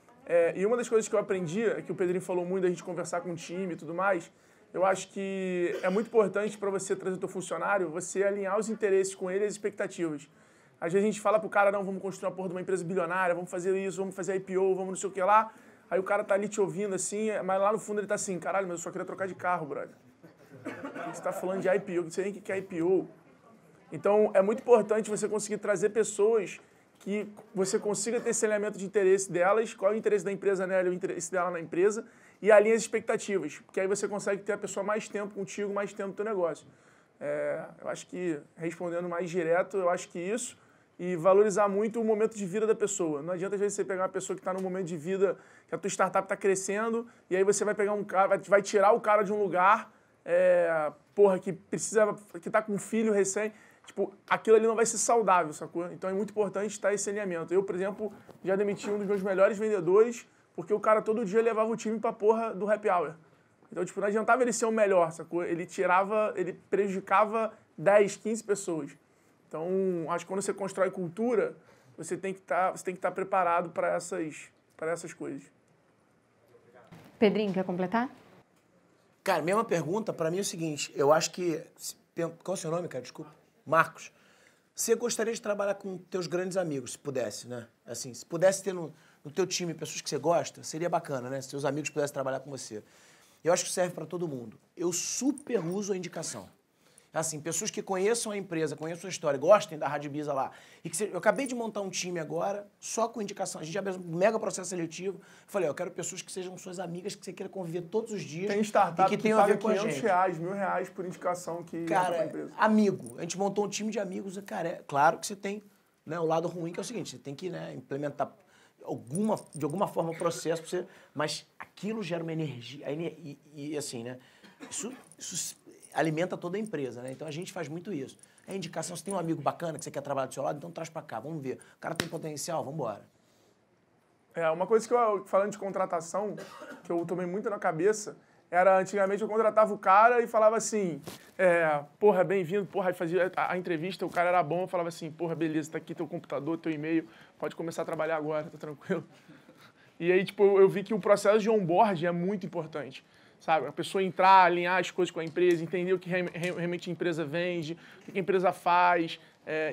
E uma das coisas que eu aprendi, é que o Pedrinho falou muito da gente conversar com o time e tudo mais, eu acho que é muito importante para você trazer o teu funcionário, você alinhar os interesses com ele e as expectativas. Às vezes a gente fala pro cara, não, vamos construir uma porra de uma empresa bilionária, vamos fazer isso, vamos fazer IPO, vamos não sei o que lá. Aí o cara tá ali te ouvindo assim, mas lá no fundo ele tá assim, caralho, mas eu só queria trocar de carro, brother. Você tá falando de IPO, não sei nem o que é IPO. Então é muito importante você conseguir trazer pessoas que você consiga ter esse elemento de interesse delas, qual é o interesse da empresa nela e o interesse dela na empresa, e alinha as expectativas, porque aí você consegue ter a pessoa mais tempo contigo, mais tempo no teu negócio. Eu acho que, respondendo mais direto, eu acho que isso, e valorizar muito o momento de vida da pessoa. Não adianta, às vezes, você pegar uma pessoa que está num momento de vida, que a tua startup está crescendo, e aí você vai pegar um cara, vai tirar o cara de um lugar, que está com um filho recém, tipo, aquilo ali não vai ser saudável, sacou? Então é muito importante estar esse alinhamento. Eu, por exemplo, já demiti um dos meus melhores vendedores, porque o cara todo dia levava o time pra porra do happy hour. Então, tipo, não adiantava ele ser o melhor, sacou? Ele prejudicava 10, 15 pessoas. Então, acho que quando você constrói cultura, você tem que estar preparado para essas coisas. Pedrinho, quer completar? Cara, mesma pergunta, pra mim é o seguinte, eu acho que... Qual é o seu nome, cara? Desculpa. Marcos. Você gostaria de trabalhar com teus grandes amigos, se pudesse, né? Assim, se pudesse ter no teu time pessoas que você gosta, seria bacana, né? Se seus amigos pudessem trabalhar com você. Eu acho que serve para todo mundo. Eu super uso a indicação. Assim, pessoas que conheçam a empresa, conheçam a história, gostem da Rádio Ibiza lá. Eu acabei de montar um time agora, só com indicação. A gente já fez um mega processo seletivo. Eu quero pessoas que sejam suas amigas, que você queira conviver todos os dias. Tem startup e que tenham a ver com a gente. R$500, R$1.000 por indicação que entra pra empresa. Amigo. A gente montou um time de amigos. Cara, é claro que você tem, né, o lado ruim, que é o seguinte, você tem que, né, implementar de alguma forma o processo pra você, mas aquilo gera uma energia. E assim, né? Isso alimenta toda a empresa, né? Então a gente faz muito isso. É indicação, você tem um amigo bacana que você quer trabalhar do seu lado, então traz pra cá, vamos ver. O cara tem potencial, vamos embora. Uma coisa que eu, falando de contratação, que eu tomei muito na cabeça, era antigamente eu contratava o cara e falava assim, porra, bem-vindo, porra, aí fazia a entrevista, o cara era bom, eu falava assim, porra, beleza, tá aqui teu computador, teu e-mail, pode começar a trabalhar agora, tá tranquilo. E aí, tipo, eu vi que o processo de onboard é muito importante. Sabe, a pessoa entrar, alinhar as coisas com a empresa, entender o que realmente a empresa vende, o que a empresa faz.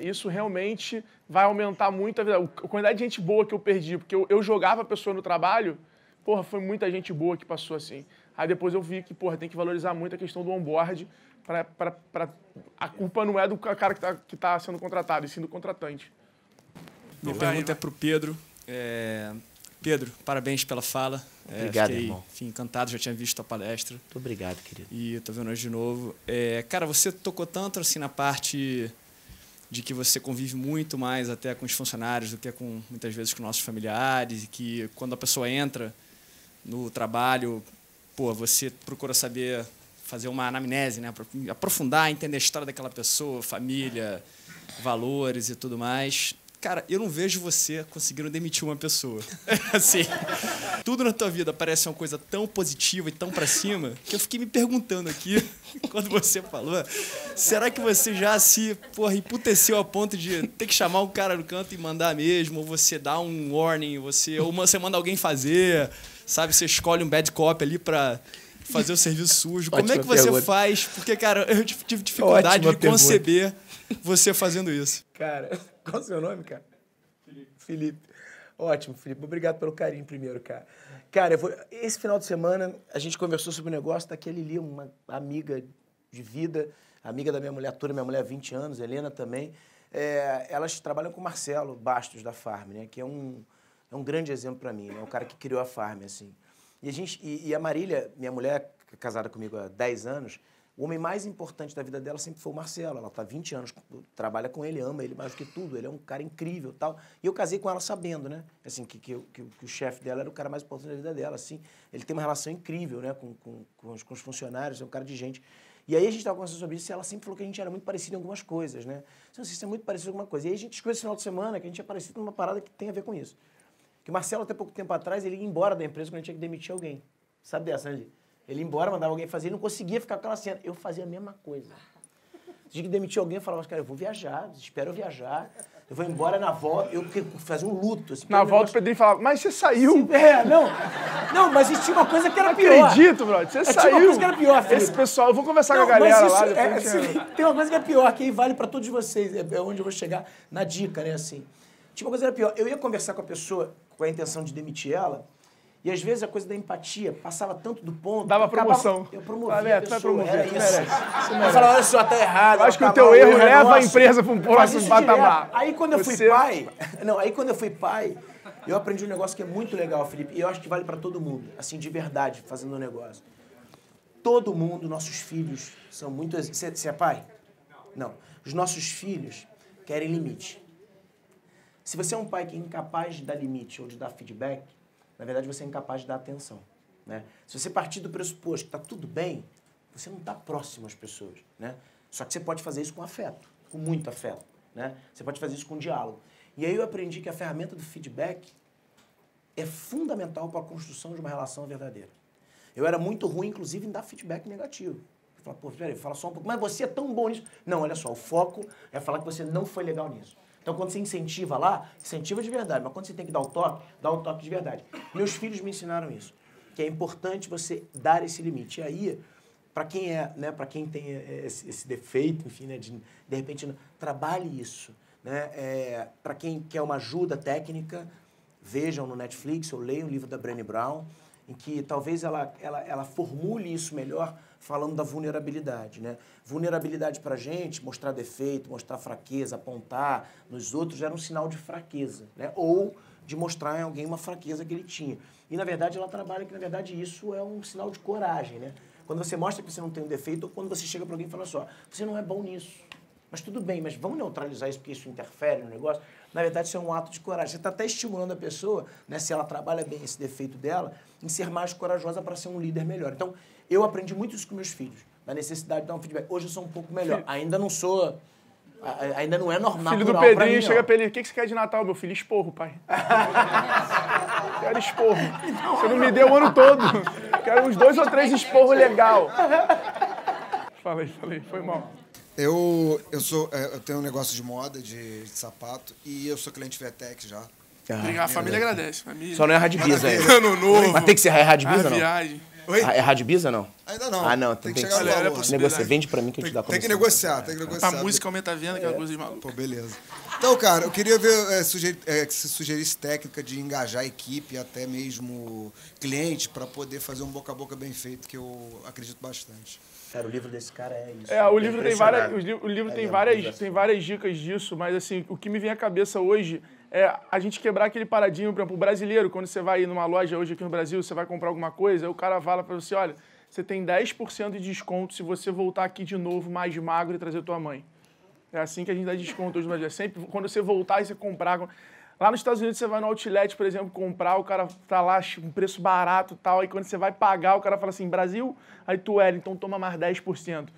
Isso realmente vai aumentar muito a vida. A quantidade de gente boa que eu perdi, porque eu jogava a pessoa no trabalho, porra, foi muita gente boa que passou assim. Aí depois eu vi que, porra, tem que valorizar muito a questão do onboard, a culpa não é do cara que tá sendo contratado, e sim do contratante. Minha pergunta é pro Pedro. Pedro, parabéns pela fala. Obrigado, fiquei, irmão. Enfim, encantado, já tinha visto a palestra. Muito obrigado, querido. E tô vendo hoje de novo. Cara, você tocou tanto assim na parte de que você convive muito mais até com os funcionários do que muitas vezes com nossos familiares, e que quando a pessoa entra no trabalho, você procura saber fazer uma anamnese, né? Aprofundar, entender a história daquela pessoa, família, valores e tudo mais. Cara, eu não vejo você conseguindo demitir uma pessoa. Assim, tudo na tua vida parece uma coisa tão positiva e tão pra cima que eu fiquei me perguntando aqui, quando você falou, será que você já se, emputeceu a ponto de ter que chamar um cara no canto e mandar mesmo, ou você dá um warning, ou você manda alguém fazer, sabe? Você escolhe um bad cop ali pra fazer o serviço sujo. Como é que você faz? Porque, cara, eu tive dificuldade de conceber você fazendo isso. Cara, qual é o seu nome, cara? Felipe. Ótimo, Felipe. Obrigado pelo carinho primeiro, cara. Cara, esse final de semana a gente conversou sobre o negócio daquele ali, uma amiga de vida, amiga da minha mulher toda, minha mulher há 20 anos, Helena também. Elas trabalham com o Marcelo Bastos, da Farm, né? Que é um grande exemplo para mim, né? O cara que criou a Farm, assim. E a Marília, minha mulher, casada comigo há 10 anos, o homem mais importante da vida dela sempre foi o Marcelo. Ela está há 20 anos, trabalha com ele, ama ele mais do que tudo. Ele é um cara incrível e tal. E eu casei com ela sabendo, né? Assim, que o chefe dela era o cara mais importante da vida dela, assim. Ele tem uma relação incrível, né? Com os funcionários, é um cara de gente. E aí a gente estava conversando sobre isso e ela sempre falou que a gente era muito parecido em algumas coisas, né? Não sei se é muito parecido em alguma coisa. E aí a gente descobriu esse final de semana que a gente é parecido numa parada que tem a ver com isso. Que o Marcelo, até pouco tempo atrás, ele ia embora da empresa quando a gente tinha que demitir alguém. Sabe dessa, né, Li? Ele ia embora, mandava alguém fazer, ele não conseguia ficar com aquela cena. Eu fazia a mesma coisa. Tinha que demitir alguém, eu falava, cara, eu vou viajar, espero eu viajar, eu vou embora na volta, eu fazia um luto. Assim, na volta o Pedrinho falava, mas você saiu. Não, mas tinha uma coisa que era pior. Não acredito, brother, você saiu. Tinha uma coisa que era pior, Felipe. Esse pessoal, eu vou conversar com a galera lá. Tem uma coisa que é pior, que aí vale pra todos vocês, é onde eu vou chegar na dica, né, assim. Tinha uma coisa que era pior, eu ia conversar com a pessoa com a intenção de demitir ela, e às vezes a coisa da empatia passava tanto do ponto... Dava promoção. Eu promovia a pessoa. Tu vai promover, tu merece. Eu falava, olha só, tá errado. Eu acho que o teu erro leva a empresa para um próximo patamar. Aí quando eu fui pai, eu aprendi um negócio que é muito legal, Felipe, e eu acho que vale para todo mundo, assim, de verdade, fazendo um negócio. Todo mundo, nossos filhos, são muito... Você é pai? Não. Os nossos filhos querem limite. Se você é um pai que é incapaz de dar limite ou de dar feedback, na verdade, você é incapaz de dar atenção, né? Se você partir do pressuposto que está tudo bem, você não está próximo às pessoas, né? Só que você pode fazer isso com afeto, com muito afeto, né? Você pode fazer isso com diálogo. E aí eu aprendi que a ferramenta do feedback é fundamental para a construção de uma relação verdadeira. Eu era muito ruim, inclusive, em dar feedback negativo. Eu falava, pô, peraí, fala só um pouco, mas você é tão bom nisso. Não, olha só, o foco é falar que você não foi legal nisso. Então, quando você incentiva lá, incentiva de verdade. Mas quando você tem que dar o toque de verdade. Meus filhos me ensinaram isso. que é importante você dar esse limite. E aí, para quem né, para quem tem esse defeito, enfim, né, de repente, trabalhe isso. Né? Para quem quer uma ajuda técnica, vejam no Netflix ou leiam o livro da Brené Brown, em que talvez ela formule isso melhor falando da vulnerabilidade. Né? Vulnerabilidade para a gente, mostrar defeito, mostrar fraqueza, apontar nos outros, era um sinal de fraqueza, né? Ou de mostrar em alguém uma fraqueza que ele tinha. E, na verdade, ela trabalha que, na verdade, isso é um sinal de coragem. Né? Quando você mostra que você não tem um defeito, ou quando você chega para alguém e fala assim, ó, você não é bom nisso. Mas tudo bem, mas vamos neutralizar isso porque isso interfere no negócio. Na verdade, isso é um ato de coragem. Você está até estimulando a pessoa, né, se ela trabalha bem esse defeito dela, em ser mais corajosa para ser um líder melhor. Então, eu aprendi muito isso com meus filhos, da necessidade de dar um feedback. Hoje eu sou um pouco melhor. Ainda não sou... Ainda não é normal. Filho do Pedrinho chega pra ele, o que você quer de Natal, meu filho? Esporro, pai. Quero esporro. Você não me deu o ano todo. Quero uns 2 ou 3 esporros legal. Falei, foi mal. Eu tenho um negócio de moda, de sapato, e eu sou cliente Vetex já. A família agradece. Só não é Radibisa aí. Ano novo. Mas tem que ser Radibisa, não? Viagem. Oi? É Radibisa, não? Ainda não. Não, tem que chegar no valor. Negocia, vende pra mim que eu te dá comissão. Tem que negociar, A música aumenta a venda, que é uma coisa de maluco. Pô, beleza. Então, cara, eu queria ver que você sugerisse técnica de engajar a equipe, até mesmo cliente, para poder fazer um boca a boca bem feito, que eu acredito bastante. Cara, o livro desse cara é isso. O livro tem várias dicas disso, mas assim, o que me vem à cabeça hoje é a gente quebrar aquele paradigma, por exemplo, o brasileiro, quando você vai ir numa loja hoje aqui no Brasil, você vai comprar alguma coisa, aí o cara fala pra você, olha, você tem 10% de desconto se você voltar aqui de novo mais magro e trazer tua mãe. É assim que a gente dá desconto hoje no Brasil. Sempre quando você voltar e você comprar... Lá nos Estados Unidos, você vai no outlet, por exemplo, comprar, o cara tá lá, um preço barato e tal, aí quando você vai pagar, o cara fala assim, Brasil, aí tu então toma mais 10%.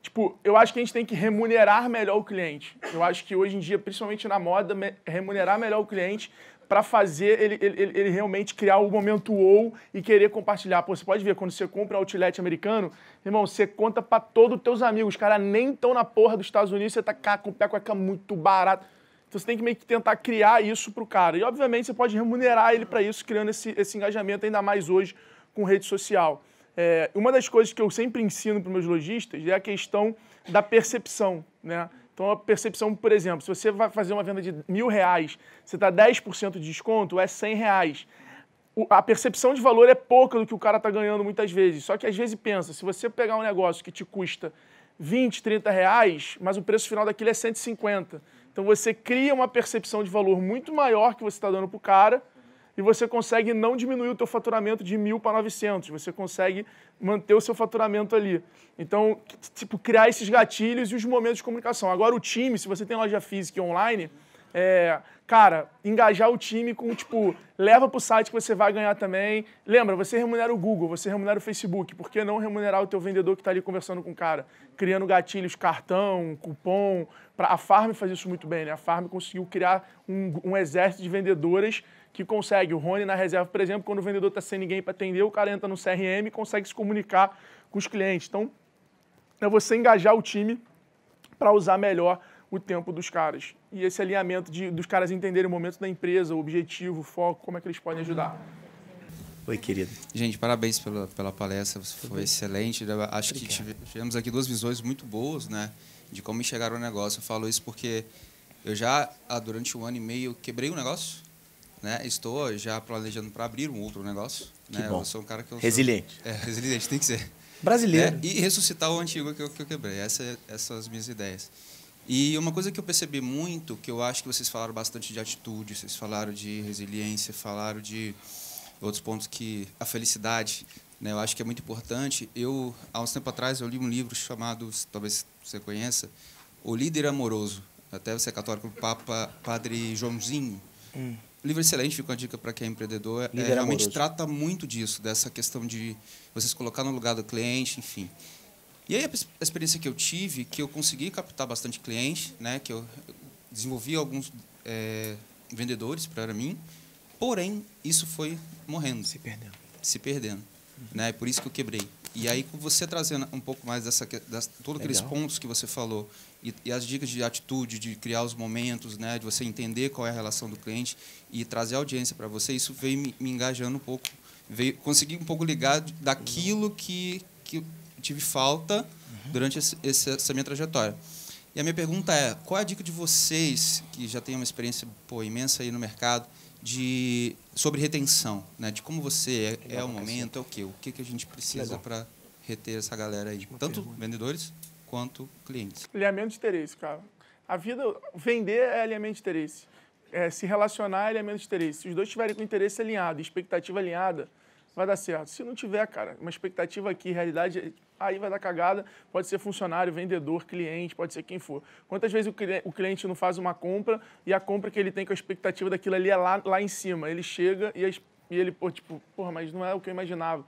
Tipo, eu acho que a gente tem que remunerar melhor o cliente. Eu acho que hoje em dia, principalmente na moda, remunerar melhor o cliente para fazer ele realmente criar o momento wow e querer compartilhar. Pô, você pode ver, quando você compra outlet americano, irmão, você conta para todos os teus amigos, os caras nem estão na porra dos Estados Unidos, você tá com a cueca muito barata. Então você tem que meio que tentar criar isso pro cara. E, obviamente, você pode remunerar ele para isso, criando esse engajamento, ainda mais hoje com rede social. Uma das coisas que eu sempre ensino para os meus lojistas é a questão da percepção, né? Então, a percepção, por exemplo, se você vai fazer uma venda de R$1.000, você está 10% de desconto, é R$100. A percepção de valor é pouca do que o cara está ganhando muitas vezes. Só que, às vezes, pensa, se você pegar um negócio que te custa R$20, R$30, mas o preço final daquilo é R$150. Então, você cria uma percepção de valor muito maior que você está dando para o cara e você consegue não diminuir o teu faturamento de 1.000 para 900. Você consegue manter o seu faturamento ali. Então, tipo, criar esses gatilhos e os momentos de comunicação. Agora, o time, se você tem loja física e online, cara, engajar o time com, tipo, leva para o site que você vai ganhar também. Lembra, você remunera o Google, você remunera o Facebook. Por que não remunerar o teu vendedor que está ali conversando com o cara? Criando gatilhos, cartão, cupom. A Farm faz isso muito bem, né? A Farm conseguiu criar um exército de vendedoras que consegue. O Rony na reserva, por exemplo, quando o vendedor está sem ninguém para atender, o cara entra no CRM e consegue se comunicar com os clientes. Então, é você engajar o time para usar melhor o tempo dos caras. E esse alinhamento dos caras entenderem o momento da empresa, o objetivo, o foco, como é que eles podem ajudar. Oi, querido. Gente, parabéns pela palestra, foi excelente. Acho que tivemos aqui 2 visões muito boas, né, de como enxergar o negócio. Eu falo isso porque eu já, durante 1 ano e meio, quebrei um negócio, né? Estou já planejando para abrir um outro negócio. Que né? bom. Eu sou um cara que resiliente. Resiliente, tem que ser. Brasileiro. E ressuscitar o antigo que eu quebrei. Essas são as minhas ideias. E uma coisa que eu percebi muito, que eu acho que vocês falaram bastante de atitude, vocês falaram de resiliência, falaram de outros pontos que a felicidade, né, eu acho que é muito importante. Há uns tempo atrás, eu li um livro chamado, talvez você conheça, O Líder Amoroso, até você é católico, do Papa Padre Joãozinho. Livro excelente, fica uma dica para quem é empreendedor. Realmente trata muito disso, dessa questão de você se colocar no lugar do cliente, enfim. E aí a experiência que eu tive, que eu consegui captar bastante cliente, né, que eu desenvolvi alguns vendedores para mim, porém, isso foi morrendo. Se perdendo. Né, por isso que eu quebrei. E aí, com você trazendo um pouco mais todos aqueles pontos que você falou, e as dicas de atitude, de criar os momentos, né, de você entender qual é a relação do cliente e trazer audiência para você, isso veio me engajando um pouco consegui um pouco ligar daquilo que eu tive falta durante essa minha trajetória. E a minha pergunta é, qual é a dica de vocês, que já têm uma experiência imensa aí no mercado, sobre retenção, né? De como você é o momento, é o quê? O que a gente precisa para reter essa galera aí? Tanto vendedores quanto clientes. Alinhamento de interesse, cara. A vida, vender é alinhamento de interesse. Se relacionar é alinhamento de interesse. Se os dois tiverem com interesse alinhado, expectativa alinhada, vai dar certo. Se não tiver, cara, uma expectativa aqui, realidade, aí vai dar cagada. Pode ser funcionário, vendedor, cliente, pode ser quem for. Quantas vezes o cliente não faz uma compra e a compra que ele tem com a expectativa daquilo ali é lá em cima. Ele chega e ele, porra, mas não é o que eu imaginava.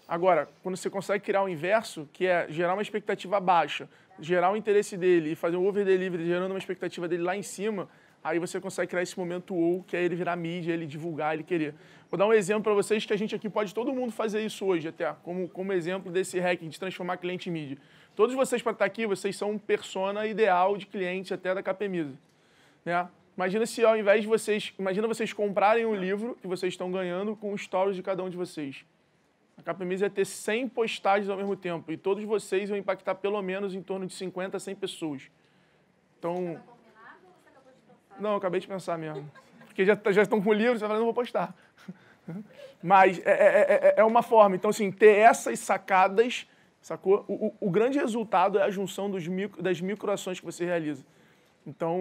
Agora, quando você consegue criar o inverso, que é gerar uma expectativa baixa, gerar o interesse dele e fazer um over-delivery gerando uma expectativa dele lá em cima, aí você consegue criar esse momento ou que é ele virar mídia, ele divulgar, ele querer. Vou dar um exemplo para vocês que a gente aqui pode todo mundo fazer isso hoje até, como exemplo desse hacking de transformar cliente em mídia. Todos vocês para estar aqui, vocês são um persona ideal de cliente até da Capemisa, né? Imagina se ao invés de vocês comprarem um livro que vocês estão ganhando com os stories de cada um de vocês. A Capemisa ia ter 100 postagens ao mesmo tempo e todos vocês iam impactar pelo menos em torno de 50 a 100 pessoas. Então... Não, eu acabei de pensar mesmo. Porque já estão com o livro, você vai falar, não vou postar. Mas é uma forma. Então, assim, ter essas sacadas, sacou? O grande resultado é a junção das microações que você realiza. Então,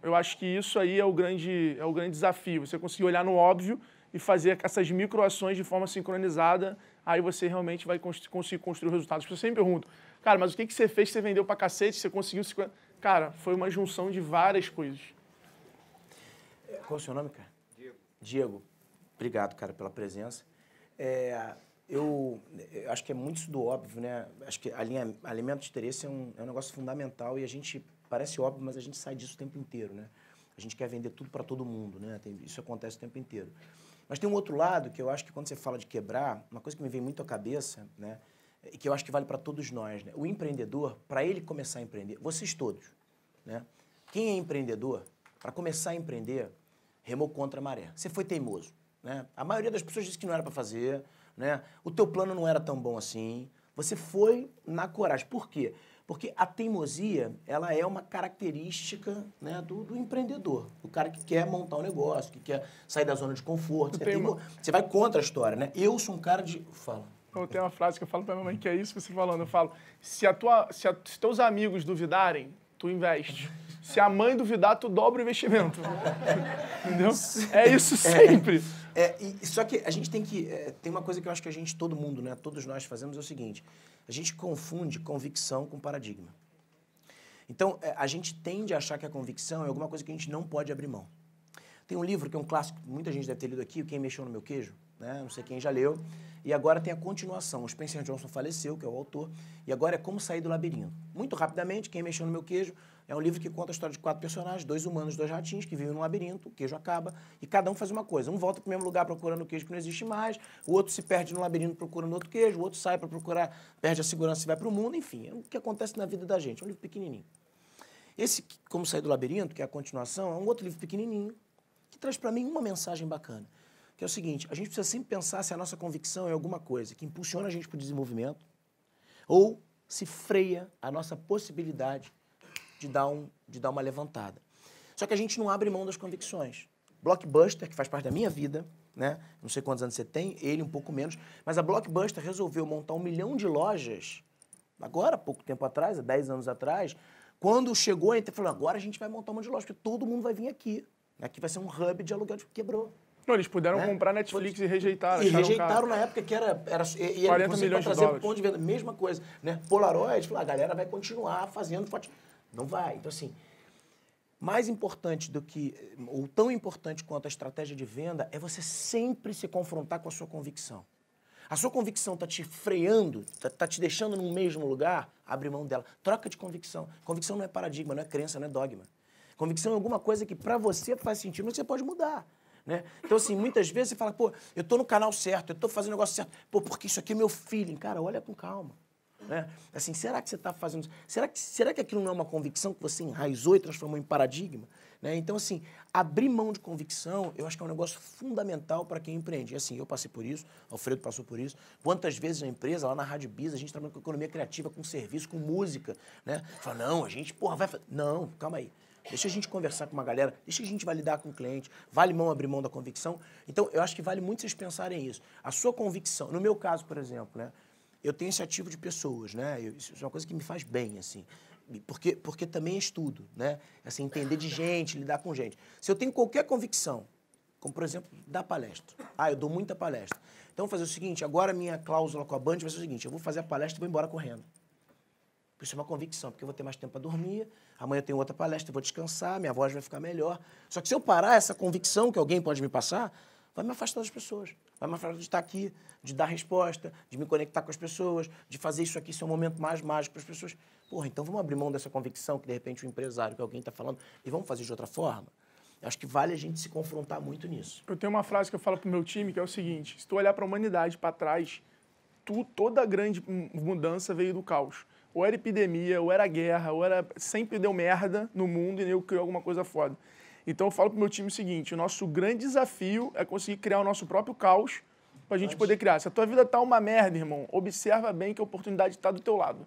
eu acho que isso aí é o grande desafio. Você conseguir olhar no óbvio e fazer essas microações de forma sincronizada, aí você realmente vai conseguir construir resultados. Porque eu sempre pergunto, cara, mas o que você fez que você vendeu pra cacete, você conseguiu... Cara, foi uma junção de várias coisas. Qual é o seu nome, cara? Diego. Obrigado, cara, pela presença. Eu acho que é muito isso do óbvio, né? Acho que alinhamento de interesse é um negócio fundamental e a gente, parece óbvio, mas a gente sai disso o tempo inteiro, né? A gente quer vender tudo para todo mundo, né? Isso acontece o tempo inteiro. Mas tem um outro lado que eu acho que quando você fala de quebrar, uma coisa que me vem muito à cabeça, né? E que eu acho que vale para todos nós, né? O empreendedor, para ele começar a empreender, vocês todos, né? Quem é empreendedor, para começar a empreender, remou contra a maré. Você foi teimoso, né? A maioria das pessoas disse que não era para fazer, né? O teu plano não era tão bom assim. Você foi na coragem. Por quê? Porque a teimosia, ela é uma característica, né, do empreendedor, do cara que quer montar um negócio, que quer sair da zona de conforto. Você vai contra a história, né? Eu sou um cara de... Fala. Eu tenho uma frase que eu falo pra minha mãe, que é isso que você falando. Eu falo, se teus amigos duvidarem, tu investe. Se a mãe duvidar, tu dobra o investimento. Entendeu? É isso sempre. Só que a gente tem que... tem uma coisa que eu acho que todo mundo, né, todos nós fazemos, é o seguinte. A gente confunde convicção com paradigma. Então, a gente tende a achar que a convicção é alguma coisa que a gente não pode abrir mão. Tem um livro que é um clássico, muita gente deve ter lido aqui, Quem Mexeu no Meu Queijo, né? Não sei quem já leu. E agora tem a continuação. O Spencer Johnson faleceu, que é o autor, e agora é Como Sair do Labirinto. Muito rapidamente, Quem Mexeu no Meu Queijo é um livro que conta a história de 4 personagens, 2 humanos, 2 ratinhos, que vivem num labirinto, o queijo acaba, e cada um faz uma coisa. Um volta para o mesmo lugar procurando o queijo que não existe mais, o outro se perde no labirinto procurando outro queijo, o outro sai para procurar, perde a segurança e vai para o mundo, enfim, é o que acontece na vida da gente. É um livro pequenininho. Esse Como Sair do Labirinto, que é a continuação, é um outro livro pequenininho, que traz para mim uma mensagem bacana, que é o seguinte: a gente precisa sempre pensar se a nossa convicção é alguma coisa que impulsiona a gente para o desenvolvimento ou se freia a nossa possibilidade de dar uma levantada. Só que a gente não abre mão das convicções. Blockbuster, que faz parte da minha vida, né? Não sei quantos anos você tem, ele um pouco menos, mas a Blockbuster resolveu montar 1 milhão de lojas, agora, há pouco tempo atrás, há 10 anos atrás, quando chegou, a gente falou, agora a gente vai montar um monte de lojas, porque todo mundo vai vir aqui. Aqui vai ser um hub de aluguel, quebrou. Não, eles puderam comprar Netflix e rejeitaram. E rejeitaram na época que era 40 milhões de dólares. Ponto de venda, mesma coisa, né? Polaroid, a galera vai continuar fazendo foto. Não vai. Então, assim, mais importante do que, ou tão importante quanto a estratégia de venda, é você sempre se confrontar com a sua convicção. A sua convicção está te freando, está te deixando no mesmo lugar, abre mão dela. Troca de convicção. Convicção não é paradigma, não é crença, não é dogma. Convicção é alguma coisa que para você faz sentido, mas você pode mudar. Né? Então, assim, muitas vezes você fala, pô, eu estou no canal certo, eu estou fazendo o negócio certo, pô, porque isso aqui é meu feeling. Cara, olha com calma. Né? Assim, será que você está fazendo isso? Será que aquilo não é uma convicção que você enraizou e transformou em paradigma? Né? Então, assim, abrir mão de convicção, eu acho que é um negócio fundamental para quem empreende. E, assim, eu passei por isso, Alfredo passou por isso. Quantas vezes na empresa, lá na Rádio Biz, a gente trabalha com economia criativa, com serviço, com música, né? Fala, não, a gente, porra, vai fazer... Não, calma aí. Deixa a gente conversar com uma galera, deixa a gente validar com o cliente, vale mão abrir mão da convicção. Então, eu acho que vale muito vocês pensarem isso. A sua convicção, no meu caso, por exemplo, né? Eu tenho esse ativo de pessoas, né? Isso é uma coisa que me faz bem, assim. Porque também é estudo, né? Assim, entender de gente, lidar com gente. Se eu tenho qualquer convicção, como, por exemplo, dar palestra. Eu dou muita palestra. Então, vou fazer o seguinte, agora a minha cláusula com a Band vai ser o seguinte, eu vou fazer a palestra e vou embora correndo. Isso é uma convicção, porque eu vou ter mais tempo para dormir, amanhã eu tenho outra palestra, eu vou descansar, minha voz vai ficar melhor. Só que se eu parar essa convicção que alguém pode me passar, vai me afastar das pessoas. Vai me afastar de estar aqui, de dar resposta, de me conectar com as pessoas, de fazer isso aqui ser um momento mais mágico para as pessoas. Porra, então vamos abrir mão dessa convicção que, de repente, o empresário, que alguém está falando, e vamos fazer de outra forma? Eu acho que vale a gente se confrontar muito nisso. Eu tenho uma frase que eu falo pro meu time, que é o seguinte, se tu olhar para a humanidade para trás, toda a grande mudança veio do caos. Ou era epidemia, ou era guerra, ou era... Sempre deu merda no mundo e eu criou alguma coisa foda. Então eu falo pro meu time o seguinte, o nosso grande desafio é conseguir criar o nosso próprio caos pra gente poder criar. Se a tua vida tá uma merda, irmão, observa bem que a oportunidade tá do teu lado.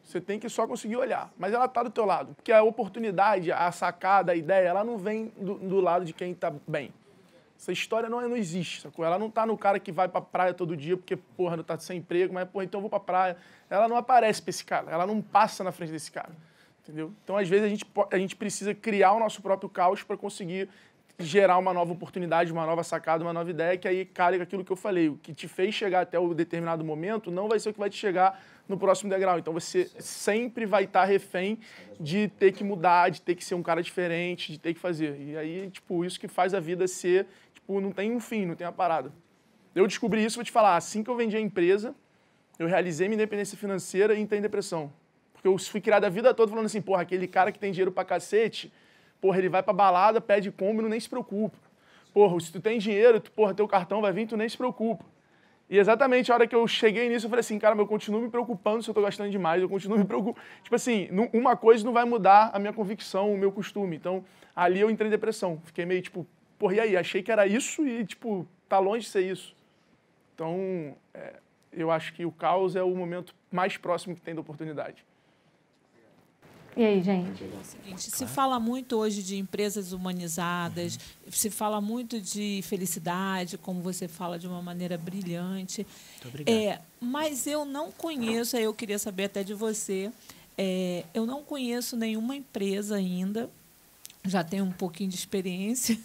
Você tem que só conseguir olhar, mas ela tá do teu lado. Porque a oportunidade, a sacada, a ideia, ela não vem do lado de quem tá bem. Essa história não existe, sacou? Ela não tá no cara que vai pra praia todo dia porque, porra, não tá sem emprego, mas, porra, então eu vou pra praia. Ela não aparece pra esse cara, ela não passa na frente desse cara, entendeu? Então, às vezes, a gente precisa criar o nosso próprio caos para conseguir gerar uma nova oportunidade, uma nova sacada, uma nova ideia, que aí cale com aquilo que eu falei. O que te fez chegar até o determinado momento não vai ser o que vai te chegar no próximo degrau. Então, você sempre vai estar refém de ter que mudar, de ter que ser um cara diferente, de ter que fazer. E aí, tipo, isso que faz a vida ser... Tipo, não tem um fim, não tem uma parada. Eu descobri isso, vou te falar, assim que eu vendi a empresa, eu realizei minha independência financeira e entrei em depressão. Porque eu fui criado a vida toda falando assim, porra, aquele cara que tem dinheiro pra cacete, porra, ele vai pra balada, pede combo, nem se preocupa. Porra, se tu tem dinheiro, porra, teu cartão vai vir, tu nem se preocupa. E exatamente a hora que eu cheguei nisso, eu falei assim, cara, mas eu continuo me preocupando se eu tô gastando demais, eu continuo me preocupando. Tipo assim, uma coisa não vai mudar a minha convicção, o meu costume. Então, ali eu entrei em depressão. Fiquei meio tipo, porra, e aí? Achei que era isso e, tipo, tá longe de ser isso. Então, eu acho que o caos é o momento mais próximo que tem da oportunidade. E aí, gente? É o seguinte, se fala muito hoje de empresas humanizadas, se fala muito de felicidade, como você fala de uma maneira brilhante. Muito obrigado. Mas eu não conheço, aí eu queria saber até de você, eu não conheço nenhuma empresa ainda, já tenho um pouquinho de experiência,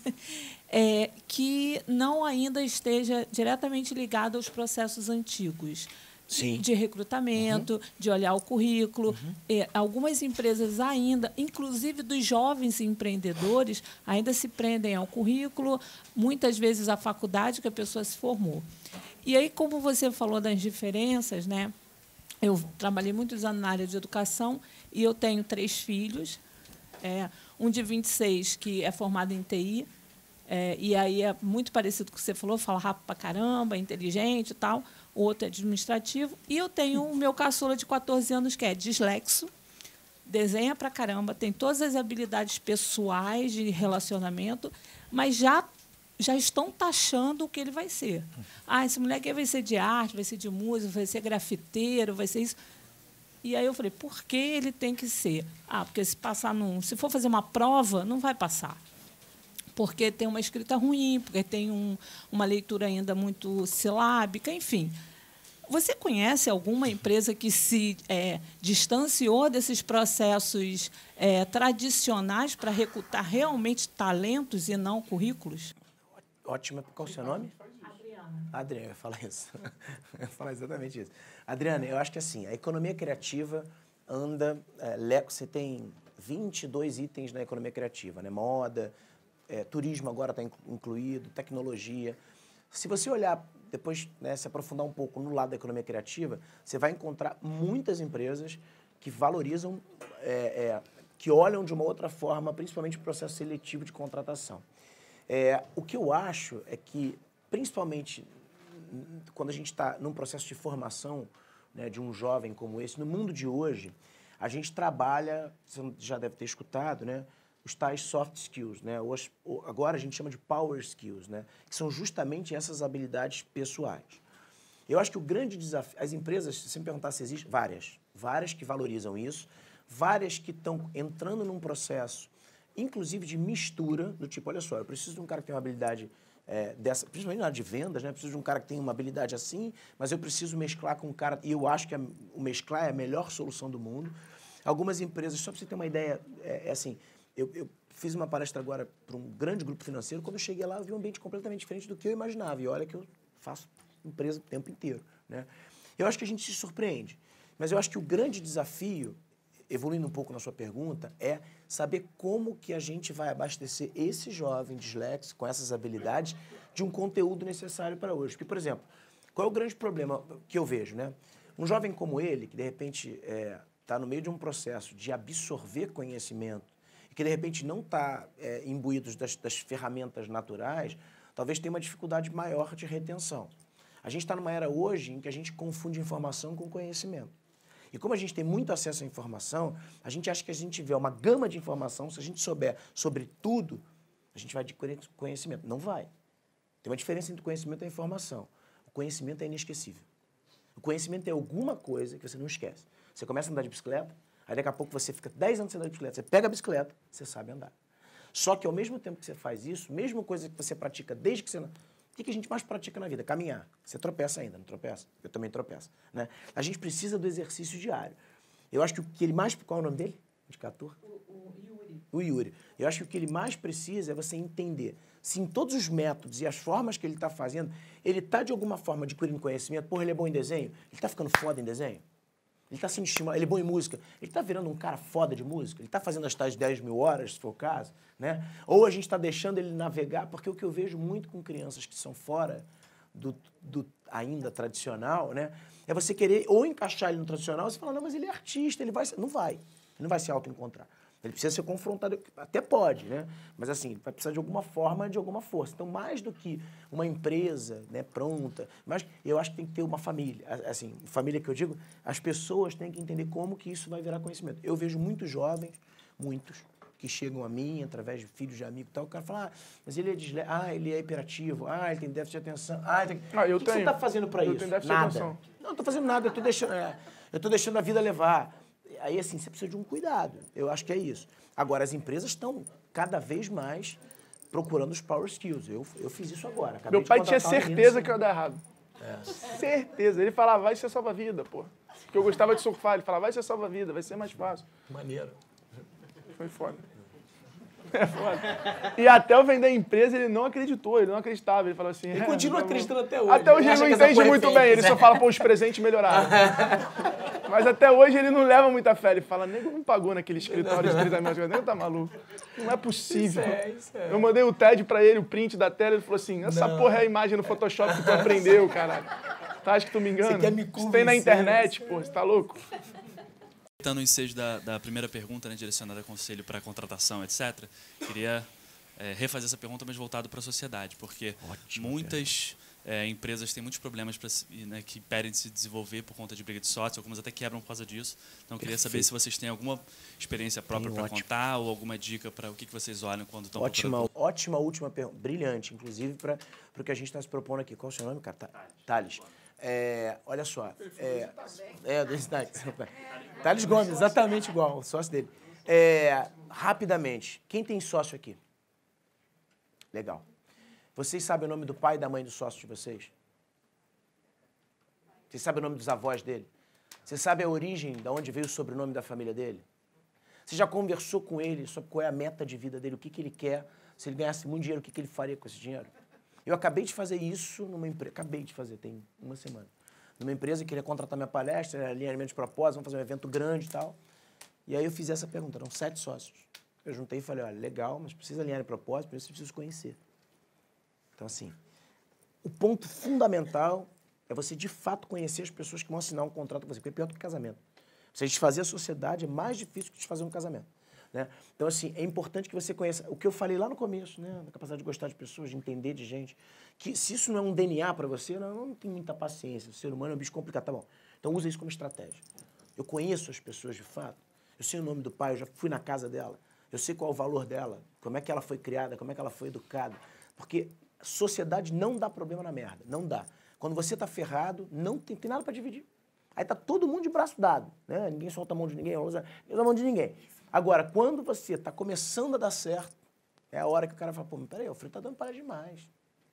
que não ainda esteja diretamente ligada aos processos antigos. Sim. De recrutamento, de olhar o currículo. Algumas empresas ainda, inclusive dos jovens empreendedores, ainda se prendem ao currículo, muitas vezes à faculdade que a pessoa se formou. E aí, como você falou das diferenças, né? Eu trabalhei muitos anos na área de educação e eu tenho 3 filhos, um de 26 que é formado em TI, e aí é muito parecido com o que você falou, fala rápido pra caramba, inteligente e tal. O outro é administrativo. E eu tenho o meu caçula de 14 anos, que é dislexo, desenha pra caramba, tem todas as habilidades pessoais de relacionamento, mas já estão taxando o que ele vai ser. Esse moleque vai ser de arte, vai ser de música, vai ser grafiteiro, vai ser isso. E aí eu falei, por que ele tem que ser? Porque se for fazer uma prova, não vai passar. Porque tem uma escrita ruim, porque tem uma leitura ainda muito silábica, enfim. Você conhece alguma empresa que se distanciou desses processos tradicionais para recrutar realmente talentos e não currículos? Ótimo. Qual é o seu nome? Adriana, eu ia falar isso. Eu ia falar exatamente isso. Adriana, eu acho que assim, a economia criativa anda... você tem 22 itens na economia criativa, né? Moda... turismo agora está incluído, tecnologia. Se você olhar depois, né, se aprofundar um pouco no lado da economia criativa, você vai encontrar muitas empresas que valorizam, que olham de uma outra forma, principalmente o processo seletivo de contratação. O que eu acho é que, principalmente quando a gente está num processo de formação né, de um jovem como esse, no mundo de hoje, a gente trabalha, você já deve ter escutado, né, os tais soft skills, né, agora a gente chama de power skills, né, que são justamente essas habilidades pessoais. Eu acho que o grande desafio, as empresas, se você me perguntar se existe, várias que valorizam isso, várias que estão entrando num processo, inclusive de mistura, do tipo, olha só, eu preciso de um cara que tem uma habilidade dessa, principalmente na área de vendas, né? Eu preciso de um cara que tem uma habilidade assim, mas eu preciso mesclar com um cara, e eu acho que o mesclar é a melhor solução do mundo. Algumas empresas, só para você ter uma ideia, assim, eu fiz uma palestra agora para um grande grupo financeiro, quando eu cheguei lá eu vi um ambiente completamente diferente do que eu imaginava, e olha que eu faço empresa o tempo inteiro, né? Eu acho que a gente se surpreende, mas eu acho que o grande desafio, evoluindo um pouco na sua pergunta, é saber como que a gente vai abastecer esse jovem disléxico com essas habilidades de um conteúdo necessário para hoje. Porque, por exemplo, qual é o grande problema que eu vejo, né? Um jovem como ele, que de repente está no meio de um processo de absorver conhecimento e que de repente não está imbuído das ferramentas naturais, talvez tenha uma dificuldade maior de retenção. A gente está numa era hoje em que a gente confunde informação com conhecimento. E como a gente tem muito acesso à informação, a gente acha que a gente tiver uma gama de informação, se a gente souber sobre tudo, a gente vai adquirir conhecimento. Não vai. Tem uma diferença entre o conhecimento e a informação. O conhecimento é inesquecível. O conhecimento é alguma coisa que você não esquece. Você começa a andar de bicicleta, aí daqui a pouco você fica 10 anos sem andar de bicicleta, você pega a bicicleta, você sabe andar. Só que ao mesmo tempo que você faz isso, mesma coisa que você pratica desde que você... O que a gente mais pratica na vida? Caminhar. Você tropeça ainda, não tropeça? Eu também tropeço, né? A gente precisa do exercício diário. Eu acho que o que ele mais... Qual é o nome dele? Indicator? O Yuri. O Yuri. Eu acho que o que ele mais precisa é você entender se em todos os métodos e as formas que ele está fazendo, ele está de alguma forma adquirindo conhecimento. Porra, ele é bom em desenho? Ele está ficando foda em desenho? Ele está sendo estimulado, ele é bom em música, ele está virando um cara foda de música, ele está fazendo as tais 10 mil horas, se for o caso, né? Ou a gente está deixando ele navegar, porque o que eu vejo muito com crianças que são fora do ainda tradicional, né? É você querer ou encaixar ele no tradicional, você fala, não, mas ele é artista, ele vai... Não vai. Ele não vai se auto-encontrar. Ele precisa ser confrontado, até pode, né? Mas assim, vai precisar de alguma forma, de alguma força. Então, mais do que uma empresa, né, pronta, mas eu acho que tem que ter uma família. Assim, família que eu digo, as pessoas têm que entender como que isso vai virar conhecimento. Eu vejo muitos jovens, muitos, que chegam a mim através de filhos de amigo e tal, o cara fala, mas ele é disléxico, ele é hiperativo, ele tem déficit de atenção, ele tem... O que você está fazendo para isso? Eu tenho déficit de atenção. Não, não estou fazendo nada, eu estou deixando a vida levar. Aí, assim, você precisa de um cuidado. Eu acho que é isso. Agora, as empresas estão cada vez mais procurando os power skills. Eu fiz isso agora. Meu pai tinha certeza que eu ia dar errado. Certeza. Ele falava, vai ser salva-vida, pô. Porque eu gostava de surfar. Ele falava, vai ser salva-vida, vai ser mais fácil. Maneiro. Foi foda. É foda. E até eu vender a empresa, ele não acreditou, ele não acreditava. Ele falou assim... Ele continua acreditando até hoje. Até hoje ele não entende muito bem, ele só fala, pô, os presentes melhoraram. Mas até hoje ele não leva muita fé. Ele fala, nego não pagou naquele escritório de 30 mil, nego tá maluco. Não é possível. Isso é. Eu mandei o TED pra ele, o print da tela, ele falou assim, essa porra é a imagem no Photoshop que tu aprendeu, caralho. Tá, acho que tu me engana? Você quer me convencer? Isso tem na internet, pô, você tá louco? No ensejo da primeira pergunta, né, direcionada a conselho para contratação, etc., queria refazer essa pergunta, mas voltado para a sociedade, porque muitas empresas têm muitos problemas né, que impedem de se desenvolver por conta de briga de sócio, algumas até quebram por causa disso. Então, queria saber se vocês têm alguma experiência própria para contar ou alguma dica para o que vocês olham quando estão procurando. Ótima última pergunta, brilhante, inclusive, para o que a gente está se propondo aqui. Qual é o seu nome, cara? Thales. Olha só. Thales Gomes, exatamente igual, o sócio dele. Rapidamente, quem tem sócio aqui? Legal. Vocês sabem o nome do pai e da mãe do sócio de vocês? Vocês sabem o nome dos avós dele? Você sabe a origem, de onde veio o sobrenome da família dele? Você já conversou com ele sobre qual é a meta de vida dele, o que ele quer? Se ele ganhasse muito dinheiro, o que ele faria com esse dinheiro? Eu acabei de fazer isso numa empresa, tem uma semana. Numa empresa que queria contratar minha palestra, alinhamento de propósito, vamos fazer um evento grande e tal. E aí eu fiz essa pergunta, eram 7 sócios. Eu juntei e falei, olha, legal, mas precisa alinhar de propósito, por isso precisa conhecer. Então, assim, o ponto fundamental é você, de fato, conhecer as pessoas que vão assinar um contrato com você, porque é pior do que casamento. Você desfazer a sociedade é mais difícil que desfazer um casamento. Né? Então, assim, é importante que você conheça o que eu falei lá no começo, né? Da capacidade de gostar de pessoas, de entender de gente. Que se isso não é um DNA para você, não tem muita paciência. O ser humano é um bicho complicado, tá bom. Então usa isso como estratégia. Eu conheço as pessoas de fato, eu sei o nome do pai, eu já fui na casa dela, eu sei qual é o valor dela, como é que ela foi criada, como é que ela foi educada. Porque sociedade não dá problema na merda, não dá. Quando você tá ferrado, não tem nada para dividir. Aí tá todo mundo de braço dado, né? Ninguém solta a mão de ninguém, usa a mão de ninguém. Agora, quando você tá começando a dar certo, é a hora que o cara fala, pô, mas peraí, o Alfredo tá dando para demais.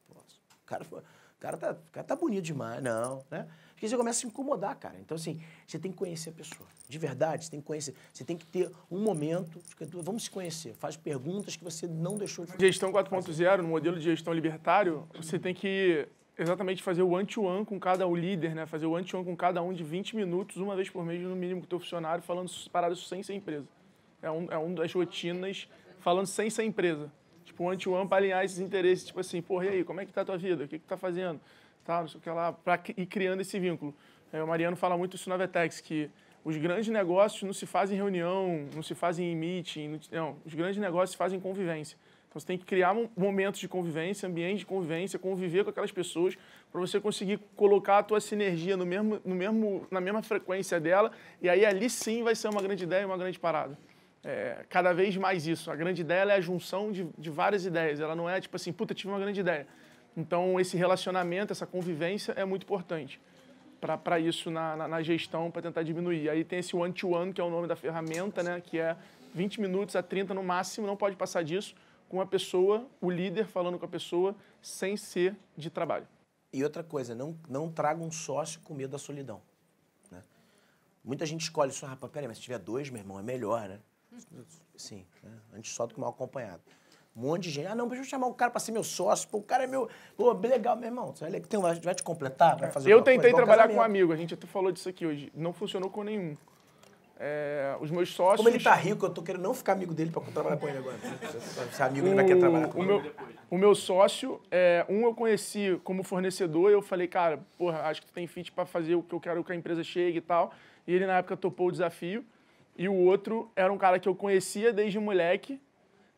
Poxa, o cara tá bonito demais, não, né? Porque você começa a se incomodar, cara. Então, assim, você tem que conhecer a pessoa. De verdade, você tem que conhecer. Você tem que ter um momento, vamos se conhecer. Faz perguntas que você não deixou de fazer. Gestão 4.0, no modelo de gestão libertário, você tem que exatamente fazer o one-to-one com cada líder, né? Fazer o one-to-one com cada um de 20 minutos, uma vez por mês, no mínimo, com o teu funcionário, falando paradas sem ser empresa. É um das rotinas, falando sem ser empresa. Tipo, one-to-one para alinhar esses interesses. Tipo assim, porra, e aí, como é que tá a tua vida? O que tu tá fazendo? Tá, não sei o que lá, para ir criando esse vínculo. O Mariano fala muito isso na Vetex, que os grandes negócios não se fazem em reunião, não se fazem em meeting, não, os grandes negócios se fazem em convivência. Então você tem que criar momentos de convivência, ambiente de convivência, conviver com aquelas pessoas para você conseguir colocar a tua sinergia na mesma frequência dela, e aí ali sim vai ser uma grande ideia, uma grande parada. Cada vez mais isso. A grande ideia é a junção de várias ideias. Ela não é tipo assim, puta, tive uma grande ideia. Então, esse relacionamento, essa convivência é muito importante para isso na gestão, para tentar diminuir. Aí tem esse one-to-one, que é o nome da ferramenta, né? Que é 20 minutos a 30 no máximo, não pode passar disso, com a pessoa, o líder falando com a pessoa, sem ser de trabalho. E outra coisa, não traga um sócio com medo da solidão. Né? Muita gente escolhe isso, rapaz, peraí, mas se tiver dois, meu irmão, é melhor, né? Sim, né? Antes só do que mal acompanhado. Um monte de gente, não, deixa eu chamar o cara para ser meu sócio, pô, o cara é meu, pô, legal, meu irmão, você vai te completar, vai fazer Eu tentei trabalhar com um amigo, a gente até falou disso aqui hoje, não funcionou com nenhum. Os meus sócios... Como ele tá rico, eu tô querendo não ficar amigo dele para trabalhar com ele agora. Se amigo, ele vai querer trabalhar com ele. O meu sócio, eu conheci como fornecedor, e eu falei, cara, porra, acho que tu tem fit para fazer o que eu quero que a empresa chegue e tal, e ele na época topou o desafio, e o outro era um cara que eu conhecia desde moleque,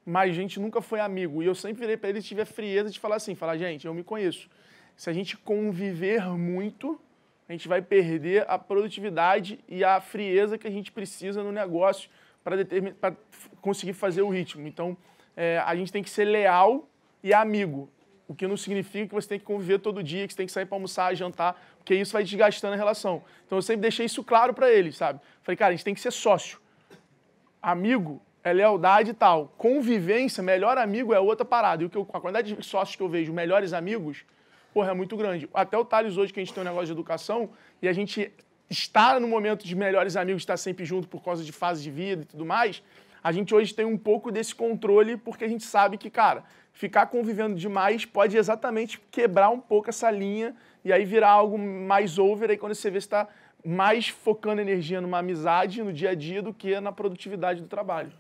mas a gente nunca foi amigo. E eu sempre virei para ele e tive a frieza de falar assim, gente, eu me conheço. Se a gente conviver muito, a gente vai perder a produtividade e a frieza que a gente precisa no negócio para conseguir fazer o ritmo. Então, a gente tem que ser leal e amigo. O que não significa que você tem que conviver todo dia, que você tem que sair para almoçar, jantar, porque isso vai desgastando a relação. Então, eu sempre deixei isso claro para ele, sabe? Falei, cara, a gente tem que ser sócio. Amigo é lealdade e tal. Convivência, melhor amigo é outra parada. E a quantidade de sócios que eu vejo, melhores amigos, porra, é muito grande. Até o Thales hoje, que a gente tem um negócio de educação, e a gente está no momento de melhores amigos, estar sempre junto por causa de fase de vida e tudo mais, a gente hoje tem um pouco desse controle, porque a gente sabe que, cara, ficar convivendo demais pode exatamente quebrar um pouco essa linha e aí virar algo mais over, aí quando você vê, você está mais focando energia numa amizade no dia a dia do que na produtividade do trabalho.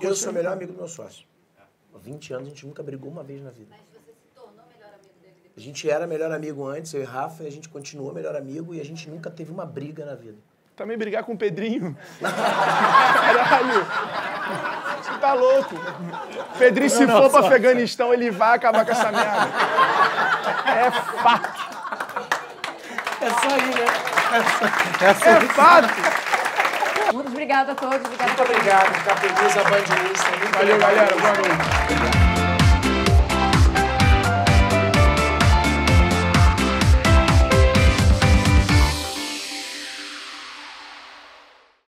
Eu sou o melhor amigo do meu sócio. Há 20 anos a gente nunca brigou uma vez na vida. Mas você se tornou melhor amigo dele depois? A gente era melhor amigo antes, eu e Rafa, e a gente continuou melhor amigo e a gente nunca teve uma briga na vida. Também brigar com o Pedrinho? Caralho! Você tá louco? Pedrinho, se for pro Afeganistão, ele vai acabar com essa merda. É fato. É só aí, né? É fato. Muito obrigada a todos. Muito obrigado. Ficar feliz, a Band News. Valeu, galera. Boa noite.